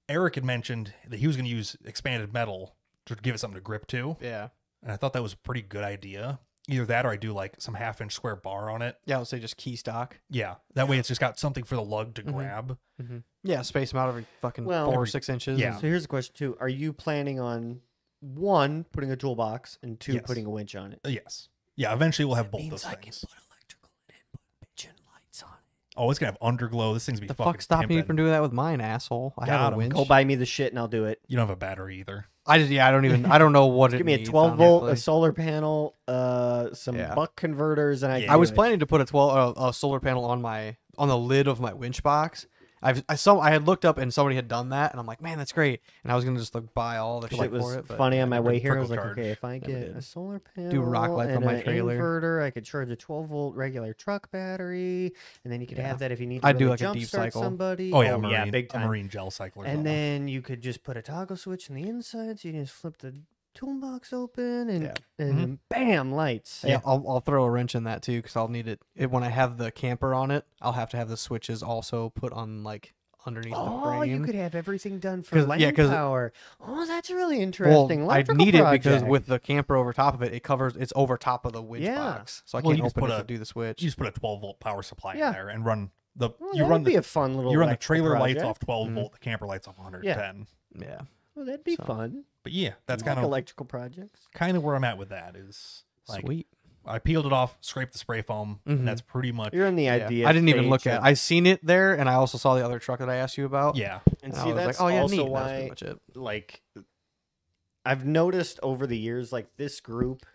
Eric had mentioned that he was going to use expanded metal to give it something to grip to. Yeah. And I thought that was a pretty good idea. Either that or I do like some 1/2-inch square bar on it. Yeah, I would say just key stock. Yeah. That way it's just got something for the lug to grab. Mm-hmm. Yeah, space them out every fucking Well- 4 or 6 inches. Yeah. So here's the question too: are you planning on one putting a toolbox and two Yes. putting a winch on it? Yes. Yeah, eventually we'll have both those things. electrical in it, put bitchin' lights on it. Oh, it's going to have underglow. This thing's going to The be fucking fuck stopping you pimpin'. from doing that with mine, asshole? I Got have a 'em. winch. Go buy me the shit and I'll do it. You don't have a battery either. I don't know what it Give me a needs, 12 volt, a honestly. solar panel, some Yeah. buck converters, and Yeah. I was planning to put a solar panel on the lid of my winch box. I had looked up and somebody had done that, and I'm like, man, that's great. And I was gonna just like buy all the Shit shit was for it. But funny yeah, on my never- way here. I was trickle like, charge. okay, if I Never get did. a solar panel, rock lights and on my an trailer. inverter, I could charge a 12 volt regular truck battery, and then you could Yeah. have that if you need to I'd do really like a deep jumpstart cycle. somebody. Oh, yeah, marine, big a time. marine gel cycle or And something. then you could just put a toggle switch on the inside, so you can just flip the toolbox open, and Yeah. and bam, lights. Yeah, I'll throw a wrench in that too because I'll need it when I have the camper on it. I'll have to have the switches also put on like underneath the Oh, frame. you could have everything done for 'Cause- land yeah, 'cause- power. Oh, that's really Well, interesting. I Electrical need it because project. with the camper over top of it, it's over top of the winch Yeah. box, so I Well, can't you just open put it a- to do the switch. you just put a 12-volt power supply Yeah. in there and run the Well, you that'd run be the a fun little. you run the electrical trailer lights project. off 12 volt, the camper lights off 110. Yeah, Well, that'd be So- fun. But yeah, that's I like kind of electrical projects. where I'm at with that is like sweet. I peeled it off, scraped the spray foam, Mhm. and that's pretty much You're in the Yeah. idea. I didn't even stage look at. of- I seen it there, and I also saw the other truck that I asked you about. yeah. and and see, I was that's like, oh yeah, also neat. That was why, pretty much it. like, I've noticed over the years, like this group,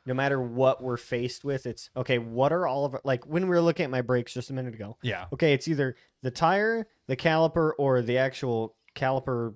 no matter what we're faced with, it's okay. What are all of our, like when we were looking at my brakes just a minute ago? Yeah. Okay, it's either the tire, the caliper, or the actual caliper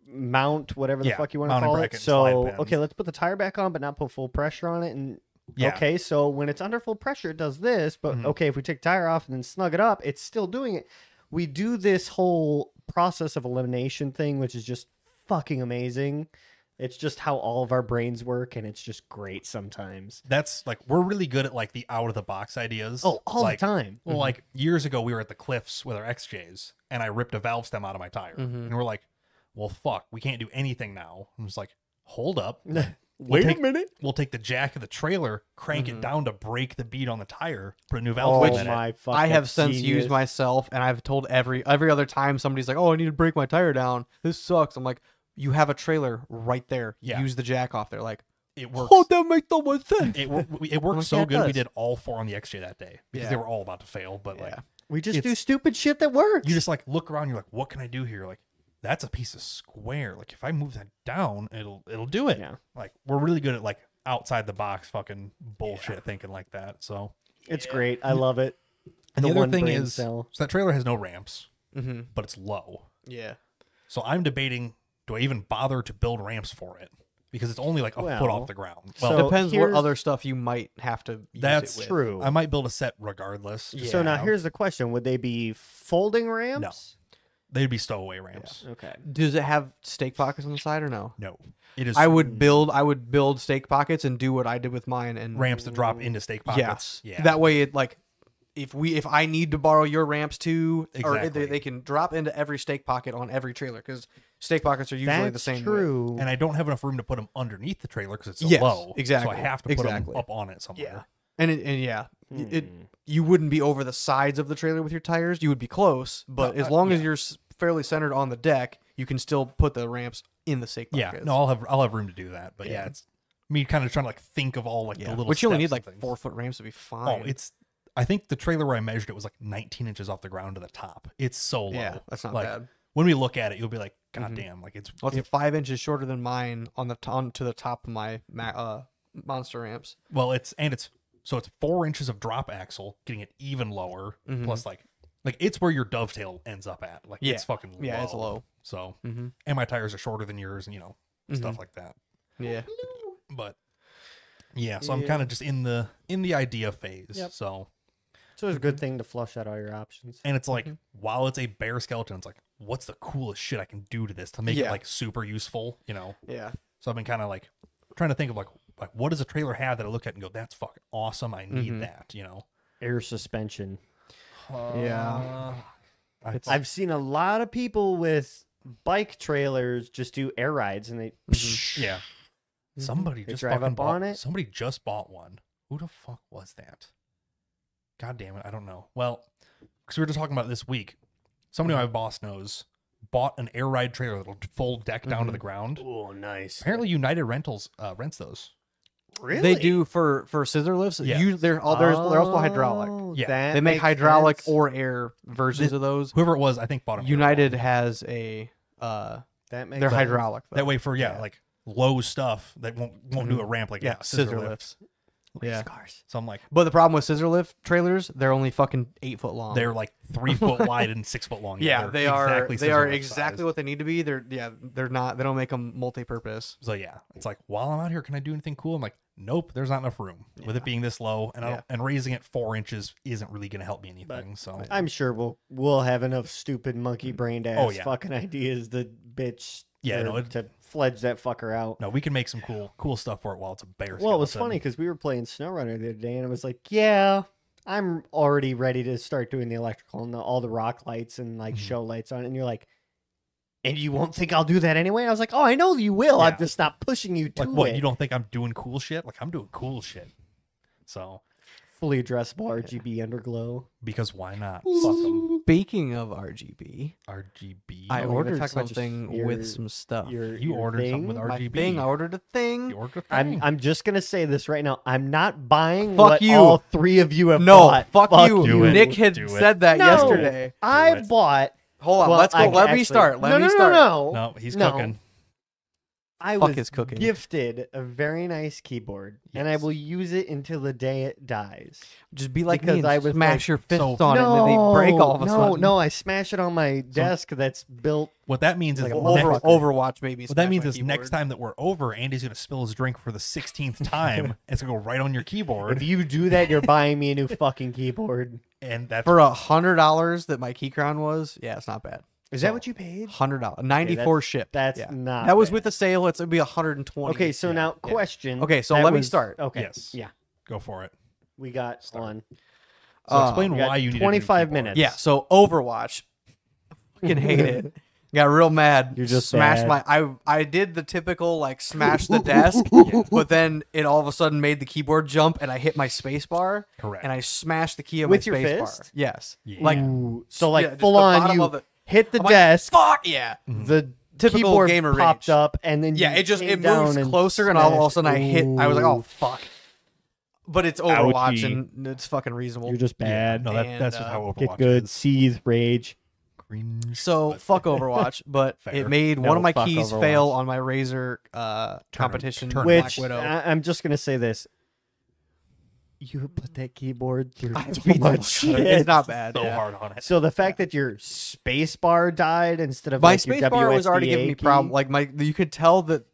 mount, whatever the Yeah, fuck you want to mounting call it. bracket and slide So, pins. okay, let's put the tire back on, but not put full pressure on it. And Yeah. okay, so when it's under full pressure, it does this. But Mhm. okay, if we take the tire off and then snug it up, it's still doing it. We do this whole process of elimination thing, which is just fucking amazing. It's just how all of our brains work, and it's just great sometimes. That's like we're really good at like the out of the box ideas. Oh, all like, the time. Well, like years ago, we were at the cliffs with our XJs, and I ripped a valve stem out of my tire, and we're like, "Well, fuck, we can't do anything now." And it's like, "Hold up, Wait take- a minute. we'll take the jack of the trailer, crank it down to break the bead on the tire, put a new valve Oh stem in it." my fuck! I have that's since genius. used myself, and I've told every other time somebody's like, "Oh, I need to break my tire down. This sucks." I'm like, you have a trailer right there. Yeah. Use the jack off there. Like, It works. oh, that makes no more sense. It I'm worked like, so yeah, it good. We does. did all 4 on the XJ that day because Yeah. they were all about to fail. But like, Yeah. We just It's- do stupid shit that works. you just like look around. You're like, what can I do here? Like, that's a piece of square. Like, if I move that down, it'll do it. Yeah. Like, we're really good at like outside the box fucking bullshit thinking like that. So, It's great. I love it. and the other one thing brain is, cell. so that trailer has no ramps, Mm-hmm. but it's low. Yeah. So I'm debating, do I even bother to build ramps for it? Because it's only like a foot Well, off the ground. so- Well, Depends what here's- other stuff you might have to use that's it with. True. I might build a set regardless. just So to now have- here's the question: would they be folding ramps? they'd be stowaway ramps. Okay. Does it have stake pockets on the side or no? No, it is I would build stake pockets and do what I did with mine and ramps that drop into stake pockets. Yes. Yeah. That way it like if I need to borrow your ramps too, or Exactly. they can drop into every stake pocket on every trailer because stake pockets are usually That's the same. width. true. and I don't have enough room to put them underneath the trailer because it's so Yes, low. exactly, So I have to put exactly. them up on it somewhere. Yeah. And yeah, it Hmm. you wouldn't be over the sides of the trailer with your tires. You would be close, but No, as long as yeah. you're fairly centered on the deck, you can still put the ramps in the stake Yeah. pockets. No, I'll have room to do that. But yeah, Yeah. it's me kind of trying to like think of all like the little. which you only need steps like and things. 4-foot ramps to be fine. Oh, it's. I think the trailer where I measured it was like 19 inches off the ground to the top. It's so low. yeah, that's not like, bad. When we look at it, you'll be like, God Mhm. damn, like it's Well, it's 5 inches shorter than mine on the to the top of my monster ramps. well, it's 4 inches of drop axle, getting it even lower. Mhm. Plus, like it's where your dovetail ends up at. Like Yeah. it's fucking Yeah, it's low. So, Mm-hmm. and my tires are shorter than yours, and stuff like that. Yeah. But yeah, so I'm Yeah. kind of just in the idea phase. Yep. So, So it's a good thing to flush out all your options. and it's like while it's a bare skeleton, it's like what's the coolest shit I can do to this to make it Yeah. like super useful, Yeah. So I've been kind of like trying to think of like what does a trailer have that I look at and go, that's fucking awesome. I need Mhm. that, Air suspension. Yeah. I've seen a lot of people with bike trailers just do air rides, and they yeah. Somebody They just drive fucking up on bought it? Somebody just bought one. Who the fuck was that? God damn it, I don't know. Well, because we were just talking about it this week. Somebody my boss knows bought an air ride trailer that'll fold deck down to the ground. Oh, nice. Apparently, United Rentals rents those. Really? They do for scissor lifts. Yeah. They're also hydraulic. Yeah. that They make makes hydraulic sense. or air versions of those. Whoever it was, I think bought them. United has a that makes they're sense. hydraulic though. That way for Yeah. like low stuff that won't do a ramp like yeah, scissor lifts. Yeah. Cars. So I'm like, But the problem with scissor lift trailers, they're only fucking 8 foot long. they're like 3 foot wide and 6 foot long. yeah, they are exactly they scissor are lift exactly size. what they need to be. They're not. They don't make them multi-purpose. So yeah, it's like while I'm out here, can I do anything cool? I'm like, nope, there's not enough room with it being this low, and and raising it 4 inches isn't really going to help me anything. So I'm sure we'll have enough stupid monkey brained ass Oh, yeah. fucking ideas to bitch. Yeah, or no, to fledge that fucker out. no, we can make some cool stuff for it while it's a bare. Well, it was skeleton. funny because we were playing SnowRunner the other day, and I was like, "Yeah, I'm already ready to start doing the electrical and all the rock lights and like show lights on it." And you're like, "And you won't think I'll do that anyway?" And I was like, "Oh, I know you will. Yeah. I'm just not pushing you to Like what? it." You don't think I'm doing cool shit? Like I'm doing cool shit. So Fully addressable RGB underglow. because why not? Fuck 'em. Speaking of RGB, RGB. I we're gonna ordered talk about just something your- with some stuff. You ordered something with My RGB. thing, I ordered a thing. You ordered a thing. I'm just gonna say this right now. I'm not buying Fuck what you. all three of you have No, bought. fuck you. Do it. Nick had Do it. said that No. yesterday. I it. bought. Hold on, well, let's go. I Let me actually- start. Let no, me no, start. No, no, he's no. cooking. I Fuck was his cooking. gifted a very nice keyboard, and I Yes. will use it until the day it dies. Just be like Because me and I was smash like- your fists So- on it and then they break all of a sudden. No, I smash it on my desk that's built. What that means is Like a next, Overwatch maybe. what that means is next time that we're over, Andy's gonna spill his drink for the 16th time. It's gonna go right on your keyboard, If you do that, you're buying me a new fucking keyboard. and that's for $100 that my key crown was, yeah, it's not bad. Is that what you paid? $100, 94 ship. That's yeah. not. That was bad. with the sale. It'd be 120. Okay, so now question. Okay, so that let me was- start. Okay. Yes. Yeah, go for it. we got one. So explain we got why you need 25 a new keyboard. minutes. Yeah, so Overwatch. I fucking hate it. Got real mad. You're just smashed bad. I did the typical like smash the desk, but then it all of a sudden made the keyboard jump and I hit my space bar. Correct. And I smashed the key of With my your space fist? bar. Yes. Yeah. Like Ooh, so like yeah, just full the on, bottom you of the- hit the I'm like, desk. fuck yeah. The typical keyboard gamer popped rage. up, and then Yeah, you it down moves and closer, and all of a smashed. sudden I was like, oh fuck. But it's Overwatch, Ouchie. and it's fucking reasonable. You're just bad. No, And, that's just how Overwatch Get good, is. seethe, rage. Cringe. So but- fuck Overwatch, but Fair. it made No, one of my fuck keys Overwatch. fail on my Razer competition. tournament. Black Which Widow. I'm just gonna say this: you put that keyboard through I so beat the much shit. shit. It's not bad. so yeah. hard on it. So the fact that your space bar died instead of My like your space bar was already giving me WSDA key, problem. Like you could tell that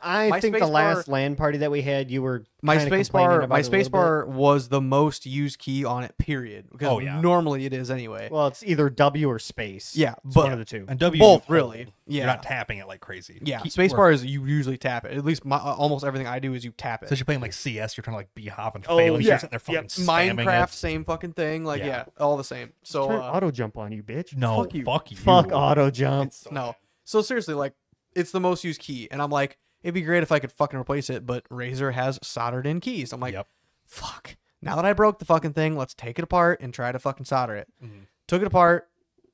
I my think the space last bar- LAN party that we had, you were my kinda space complaining bar about my it a space little bar was the most used key on it. Period. Because Oh, yeah. normally it is anyway. bit. Well, it's either W or space. Yeah, It's but one of the two. And W both, you hold. really. You're Yeah. not tapping it like crazy. Yeah, Keep- space or- bar is you usually tap it. At least almost everything I do is you tap it. Especially playing like CS, you're trying to like b-hop and Oh, fail. yeah. You're sitting there fucking spamming Minecraft, it. same fucking thing. Like Yeah. all the same. So Turn auto jump on you, bitch. No, Fuck you. fuck you. Fuck auto jump. It's so no. bad. So seriously, like it's the most used key, and I'm like, it'd be great if I could fucking replace it, but Razer has soldered in keys. I'm like, Yep. fuck. Now that I broke the fucking thing, let's take it apart and try to fucking solder it. Mhm. Took it apart,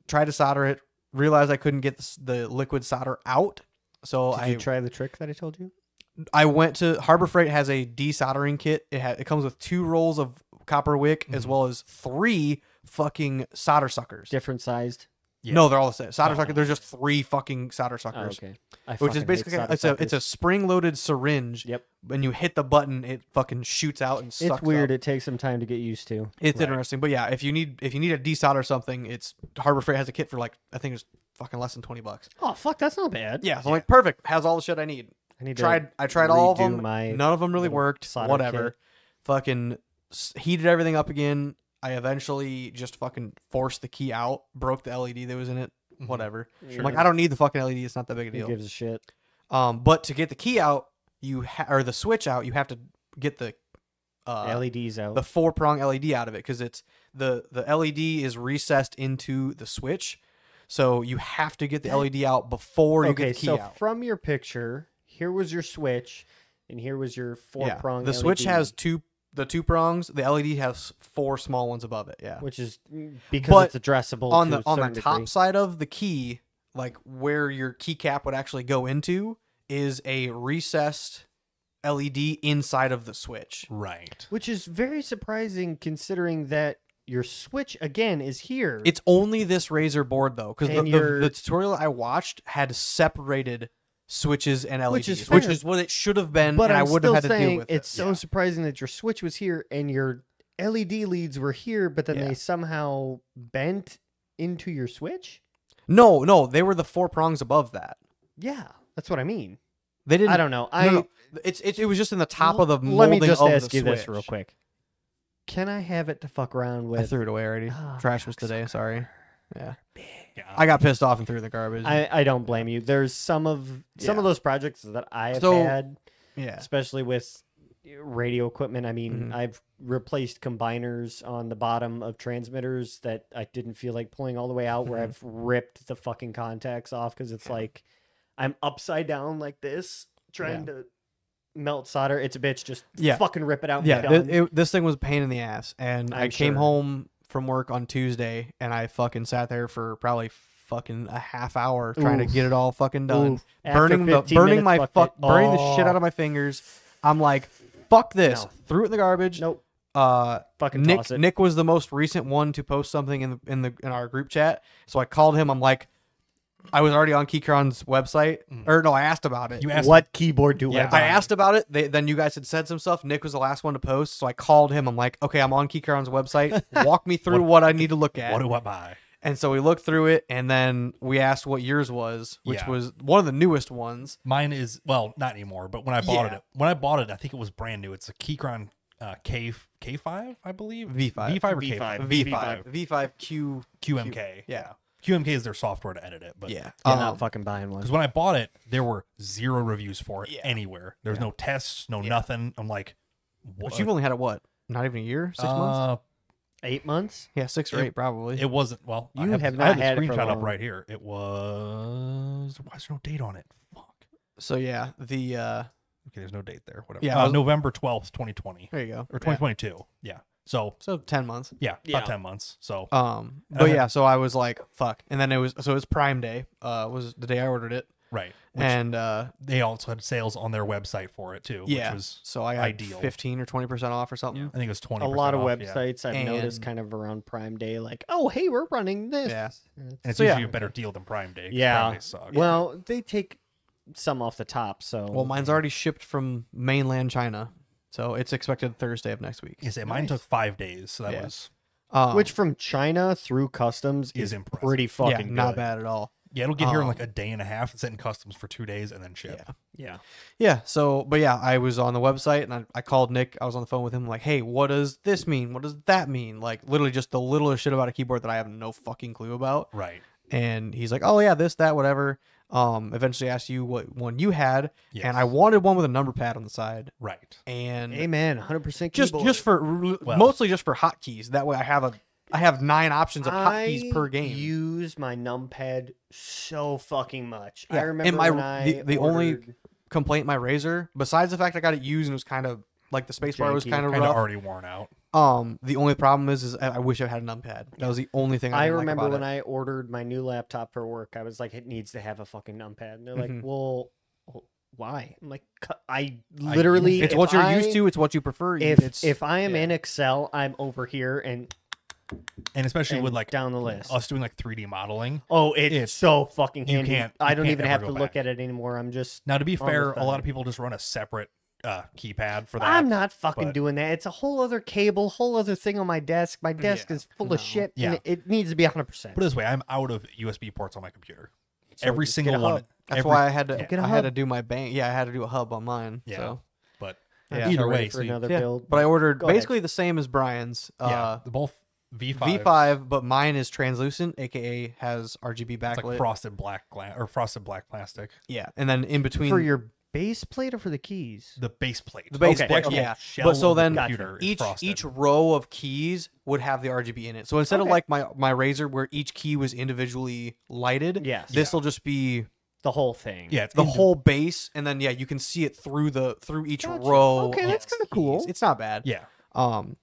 tried to solder it, realized I couldn't get the liquid solder out. So Did you try the trick that I told you? I went to Harbor Freight has a desoldering kit. It comes with 2 rolls of copper wick as well as 3 fucking solder suckers. Different sized. Yeah. No, they're all the same. Solder Oh. suckers. There's just 3 fucking solder Oh, suckers. okay. I Which is fucking hate basically solder it's a suckers. spring-loaded syringe. Yep. When you hit the button, it fucking shoots out and sucks It's weird. up. It takes some time to get used to. It's Right. interesting, but yeah, if you need a desolder something, it's Harbor Freight has a kit for like I think it's fucking less than $20. Oh fuck, that's not bad. Yeah, so I'm like perfect. Has all the shit I need. I need to I tried all of redo them. my None of them really little worked. solder Whatever. kit. Fucking heated everything up again. I eventually just fucking forced the key out, broke the LED that was in it. Mhm. Whatever. Sure. I'm like, I don't need the fucking LED. It's not that big a Who deal. gives a shit? But to get the key out, or the switch out, you have to get the LEDs out. the 4-prong LED out of it because it's the LED is recessed into the switch, so you have to get the LED out before you okay, get the key so out. from your picture, here was your switch, and here was your 4-prong. The switch LED, has 2 prongs. The LED has 4 small ones above it. Yeah. which is because But it's addressable on to the a certain top degree. side of the key, like where your keycap would actually go into, is a recessed LED inside of the switch. Right. Which is very surprising considering that your switch again is here. It's only this Razer board though, because And the tutorial I watched had separated switches and LEDs, Which is which fair. is what it should have been, but and I'm I wouldn't still have had to saying deal with it's it. so surprising that your switch was here and your LED leads were here, but then Yeah. they somehow bent into your switch. No, they were the 4 prongs above that. Yeah, that's what I mean. They didn't. I don't know. No. It was just in the top of the molding Let me just of ask the you this switch. real quick. Can I have it to fuck around I with? threw it away already. Oh, Trash was fuck, today. Sorry. Yeah. Yeah. I got pissed off and threw it in the garbage. I don't blame you. There's some of Yeah. those projects that I have So- had, yeah. especially with radio equipment. I mean, Mhm. I've replaced combiners on the bottom of transmitters that I didn't feel like pulling all the way out, where Mhm. I've ripped the fucking contacts off because it's like I'm upside down like this trying to melt solder. It's a bitch. Just Yeah. fucking rip it out. Yeah, And be done. this thing was a pain in the ass, and I I'm came sure. home from work on Tuesday, and I fucking sat there for probably fucking a half hour trying to Oof. get it all fucking done, Oof. After burning 15 burning minutes, my fuck it. burning the shit Oh. out of my fingers. I'm like, fuck this, No. threw it in the garbage. Nope. Fucking Nick toss it. Nick was the most recent one to post something in our group chat, so I called him. I'm like, I was already on Keychron's website, or no, I asked about it. You asked What keyboard do I Yeah, buy? I asked about it. Then you guys had said some stuff. Nick was the last one to post, so I called him. I'm like, okay, I'm on Keychron's website. Walk me through what I need to look at. what do I buy? And so we looked through it, and then we asked what yours was, which Yeah. was one of the newest ones. Mine is not anymore, but when I bought it, I think it was brand new. It's a Keychron K5, I believe. V5. V5 or V5. K5? V5 Q. QMK. Yeah. QMK is their software to edit it, but Yeah. I'm not fucking buying one. because when I bought it, there were 0 reviews for it Yeah. anywhere. There was Yeah. no tests, no Yeah. nothing. I'm like, what? But you've only had it what? Not even a year? 6 months? 8 months? Yeah, 6 or it- 8 probably. It wasn't. Well, You have I not have the had it for screenshot up long. right here. It was. Why is there no date on it? Fuck. So yeah, Okay, there's no date there. Whatever. Yeah, I was- November 12th, 2020 there you go. or 2022. Yeah. So So 10 months. yeah, Yeah. about 10 months. So But yeah, so I was like, fuck. And then it was Prime Day, was the day I ordered it. Right. Which And they also had sales on their website for it too, yeah, which was so I got ideal. 15 or 20% off or something. I think it was 20%. A lot of off, yeah. websites I've noticed And- kind of around Prime Day, like, oh, hey, we're running this. Yeah. And it's So, yeah. usually a better deal than Prime Day. 'cause Yeah. Prime Day sucks. Well, they take some off the top, so. Well, mine's already shipped from mainland China, so it's expected Thursday of next week. You say mine Nice. took 5 days, so that Yeah. was Which from China through customs Is is impressive. pretty fucking yeah, good. not bad at all. yeah. It'll get here in like Um, a day and a half. It's in customs for 2 days and then ship. Yeah. Yeah. Yeah, so, but yeah, I was on the website and I called Nick. I was on the phone with him, like, hey, what does this mean? What does that mean? Like, literally just the littlest shit about a keyboard that I have no fucking clue about. Right. And he's like, oh, yeah, this, that, whatever. Eventually asked you what one you had, Yes. and I wanted one with a number pad on the side. Right. And Amen. 100% just keyboard. for Well- mostly just for hotkeys. That way I have 9 options of hotkeys per game. Use my numpad so fucking much. Yeah, I remember and my when I the only ordered- complaint my Razer, besides the fact I got it used and it was kind of like the spacebar was Janky. kind of Kind of rough. already worn out. The only problem is I wish I had a numpad. That was the only thing I I didn't remember like when about I ordered my new laptop for work, I was like, it needs to have a fucking numpad. And they're like, Mhm. well, why? I'm like, I literally. it. It's if what you're I- used to. It's what you prefer. If I am yeah. in Excel, I'm over here and And especially with like down the list. us doing like 3D modeling. Oh, it's It's- so fucking you handy. can't- I you don't can't even ever have go to look back. at it anymore. I'm just. Now, to be on fair, the a lot side. of people just run a separate keypad for that. I'm not fucking but- doing that. It's a whole other cable, whole other thing on my desk. My desk Yeah, is full no. of shit, Yeah. and it needs to be 100%. Put it this way, I'm out of USB ports on my computer. So Every just single get a one. hub. That's every- why I had to. yeah. Get a I had to hub. do my bank. Yeah, I had to do a hub on mine. Yeah. So. But Yeah. either So ready way, for so you- another Yeah, build. but I ordered Go ahead. basically the same as Brian's. yeah, both V5. V5, but mine is translucent, aka has RGB It's backlit. like frosted black glass or frosted black plastic. Yeah, and then in between For your base plate or for the keys? The base plate. The base The plate, actual yeah. shell But so of the then computer is each frosted. each row of keys would have the RGB in it. So instead of Okay. like my Razer where each key was individually lighted, Yes. this will just be The whole thing. Yeah, it's the whole base, and then you can see it through each Gotcha. row. Okay, of that's kinda keys. cool. It's not bad. Yeah,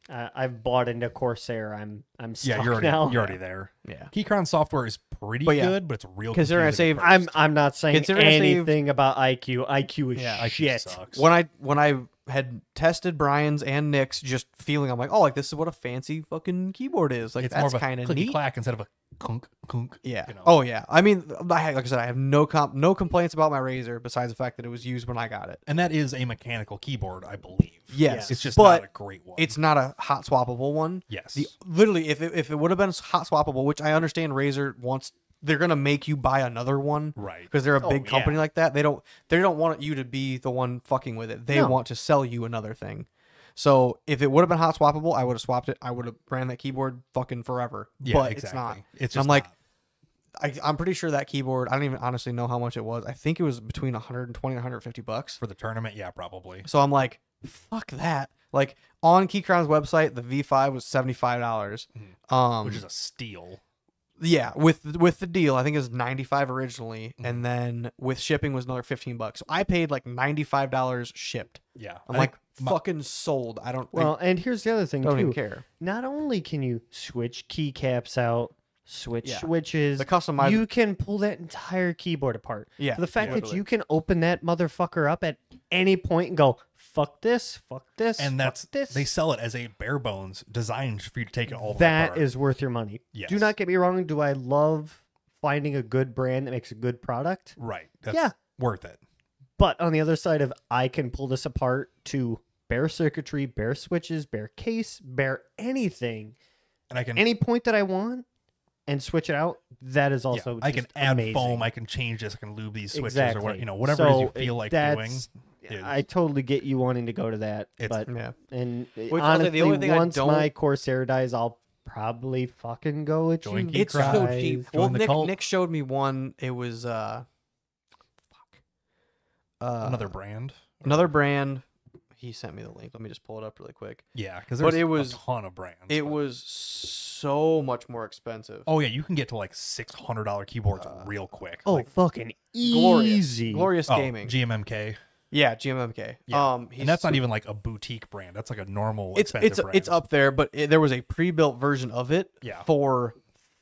I've bought into Corsair. I'm stuck yeah. You're already now. you're already there. Yeah. Keychron software is pretty But yeah, good, but it's real. considering I confusing saved- at first. I'm not saying Considering I saved- anything about IQ. IQ is Yeah, IQ shit. sucks. When I had tested Brian's and Nick's, just feeling, I'm like, oh, like this is what a fancy fucking keyboard is. Like it's more that's of a kind of clicky neat. clack instead of a kunk kunk. Yeah. you know. Oh yeah. I mean, like I said, I have no complaints about my Razer besides the fact that it was used when I got it. And that is a mechanical keyboard, I believe. Yes. It's just but not a great one. it's not a hot swappable one. yes. Literally, if it would have been hot swappable, which I understand Razer wants, they're gonna make you buy another one right. because they're a Oh, big company yeah. like that. They don't want you to be the one fucking with it. They No. want to sell you another thing. So if it would have been hot swappable, I would have swapped it. I would have ran that keyboard fucking forever. Yeah, but exactly. it's not. It's just I'm like, not. I'm pretty sure that keyboard, I don't even honestly know how much it was. I think it was between 120 and 150 bucks. for the tournament. Yeah, probably. So I'm like, fuck that. Like on Keychron's website, the V5 was $75. Which is a steal. Yeah, with the deal, I think it was $95 originally, Mm-hmm. and then with shipping was another $15. So I paid like $95 shipped. Yeah. I'm I like, think fucking sold. I don't Well, and here's the other thing don't too. even care. Not only can you switch keycaps out, switch Yeah. switches, The customizer, you can pull that entire keyboard apart. yeah, The fact that literally. you can open that motherfucker up at any point and go, fuck this, and that's fuck this. they sell it as a bare bones designed for you to take it all the way That apart. is worth your money. Yes. Do not get me wrong. Do I love finding a good brand that makes a good product? right. That's Yeah. worth it. But on the other side of I can pull this apart to bare circuitry, bare switches, bare case, bare anything, And I can any point that I want and switch it out, that is yeah, also I can just add amazing. foam, I can change this, I can lube these switches Exactly. or what, whatever it is you So, feel like doing. that's- is- I totally get you wanting to go to that, It's- but yeah. and Which I'll say honestly, the only thing I once don't- my Corsair dies, I'll probably fucking go with Join you. It's so guys. cheap. Join Well, the cult. Nick showed me one. It was another brand. another brand. He sent me the link. Let me just pull it up really quick. Yeah, because But there's it was- a ton of brands. It but- was so much more expensive. Oh yeah, you can get to like $600 keyboards real quick. Oh, Like, fucking Glorious, easy. glorious oh, gaming. GMMK. Yeah, GMMK. Yeah. He's And that's not su- even like a boutique brand. That's like a normal It's expensive brand. it's up there, but there was a pre-built version of it Yeah. for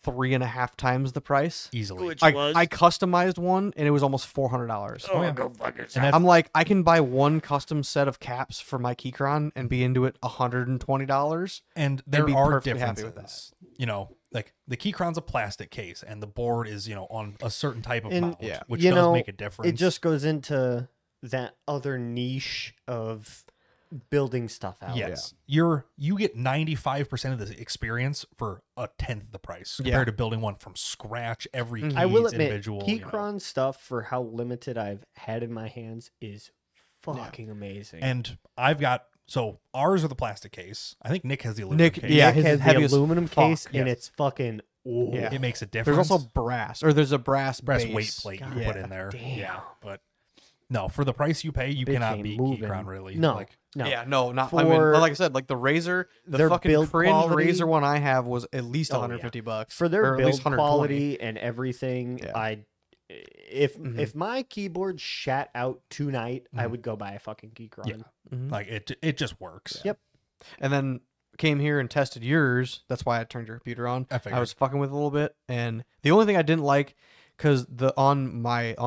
3.5 times the price. Easily. Which I was customized one and it was almost $400. oh, yeah. go fuck yourself. And that's, I'm like, I can buy one custom set of caps for my Keychron and be into it $120. and there be are perfectly happy with differences. You know, like the Keychron's a plastic case and the board is, you know, on a certain type of And, mount, yeah. which you does know, make a difference. It just goes into that other niche of building stuff out. Yes. You get 95% of the experience for a tenth the price compared Yeah. to building one from scratch. Every key I will is admit, individual. you know. Keychron stuff for how limited I've had in my hands is fucking amazing. And I've got, so ours are the plastic case. I think Nick has the aluminum Nick, case. yeah, Nick his has is the heavy as aluminum fuck. case, and Yes. it's fucking. Oh, Yeah. It makes a difference. There's also brass, or there's a brass brass base. weight plate you God can put in there. damn. Yeah. But no, for the price you pay, you Bitch cannot ain't beat moving. Keychron really. No, Like, no. Yeah, no, not. I mean, For like I said, like the Razor, the their fucking build cringe quality- Razor one I have was at least Oh, yeah. 150 bucks For their or at least build 120. quality and everything, Yeah. if my keyboard shat out tonight, I Mhm. would go buy a fucking Keychron. Yeah. Mhm. like it just works. Yep. And then came here and tested yours. That's why I turned your computer on. I figured. I was fucking with it a little bit, and the only thing I didn't like, because on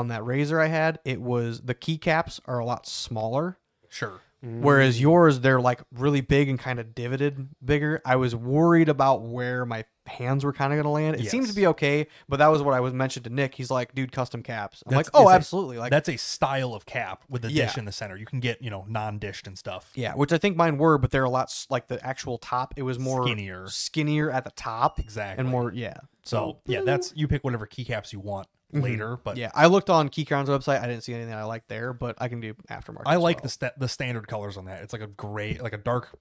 that Razor I had, it was the keycaps are a lot smaller, Sure. whereas yours they're like really big and kind of divoted bigger. I was worried about where my hands were kind of gonna land. It seems Yes. to be okay, but that was what I was mentioned to Nick. He's like, dude, custom caps. I'm That's- like, oh, it's a- absolutely. Like, That's a style of cap with a dish Yeah. in the center. You can get, you know, non-dished and stuff. yeah, which I think mine were, but they're a lot like the actual top. It was more Skinnier. at the top, Exactly. and more, yeah. So yeah, that's, you pick whatever keycaps you want later, but Yeah, I looked on Keychron's website. I didn't see anything I liked there, but I can do aftermarket. I as like well. the standard colors on that. It's like a gray, like a dark,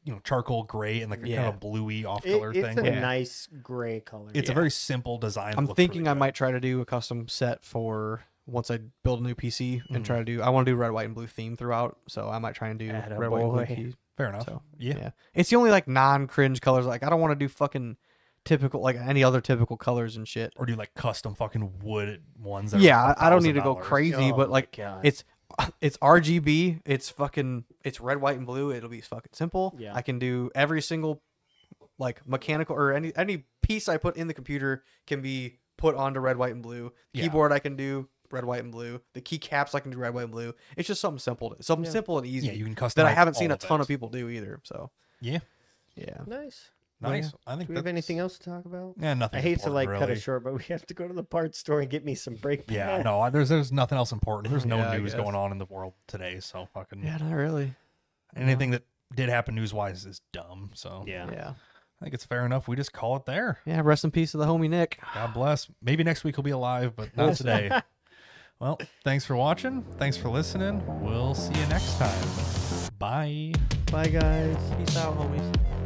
you know, charcoal gray and like a kind Yeah. of bluey off color It's thing. a Yeah. nice gray color. It's a very simple design. I'm Looks thinking really I good. might try to do a custom set for once I build a new PC and Mm-hmm. try to do. I want to do red, white, and blue theme throughout, so I might try and do red, white, and blue. Attaboy. Keys. Fair enough. So yeah. yeah, it's the only like non-cringe colors. Like I don't want to do fucking typical like any other typical colors and shit. Or do like custom fucking wood ones. That are Yeah, I don't need to go $1,000. crazy, Oh but my like God. it's RGB. It's red, white, and blue. It'll be fucking simple. Yeah. I can do every single like mechanical or any piece I put in the computer can be put onto red, white, and blue. Yeah. Keyboard I can do red, white, and blue. The keycaps I can do red, white, and blue. It's just something simple, simple and easy. Yeah, you can customize that I haven't seen all a ton it. of people do either. So Yeah, yeah, nice. nice. I Do think we have that's- anything else to talk about? Yeah, nothing. I hate to important, like cut really. it short, but we have to go to the parts store and get me some brake Yeah, pads. no, there's nothing else important. There's no Yeah, I news guess. going on in the world today, so fucking yeah, not really. anything that did happen news wise is dumb. So Yeah. Yeah, I think it's fair enough. We just call it there. yeah. Rest in peace to the homie Nick. God bless. Maybe next week he'll be alive, but not today. Well, thanks for watching. Thanks for listening. We'll see you next time. Bye. Bye, guys. Peace out, homies.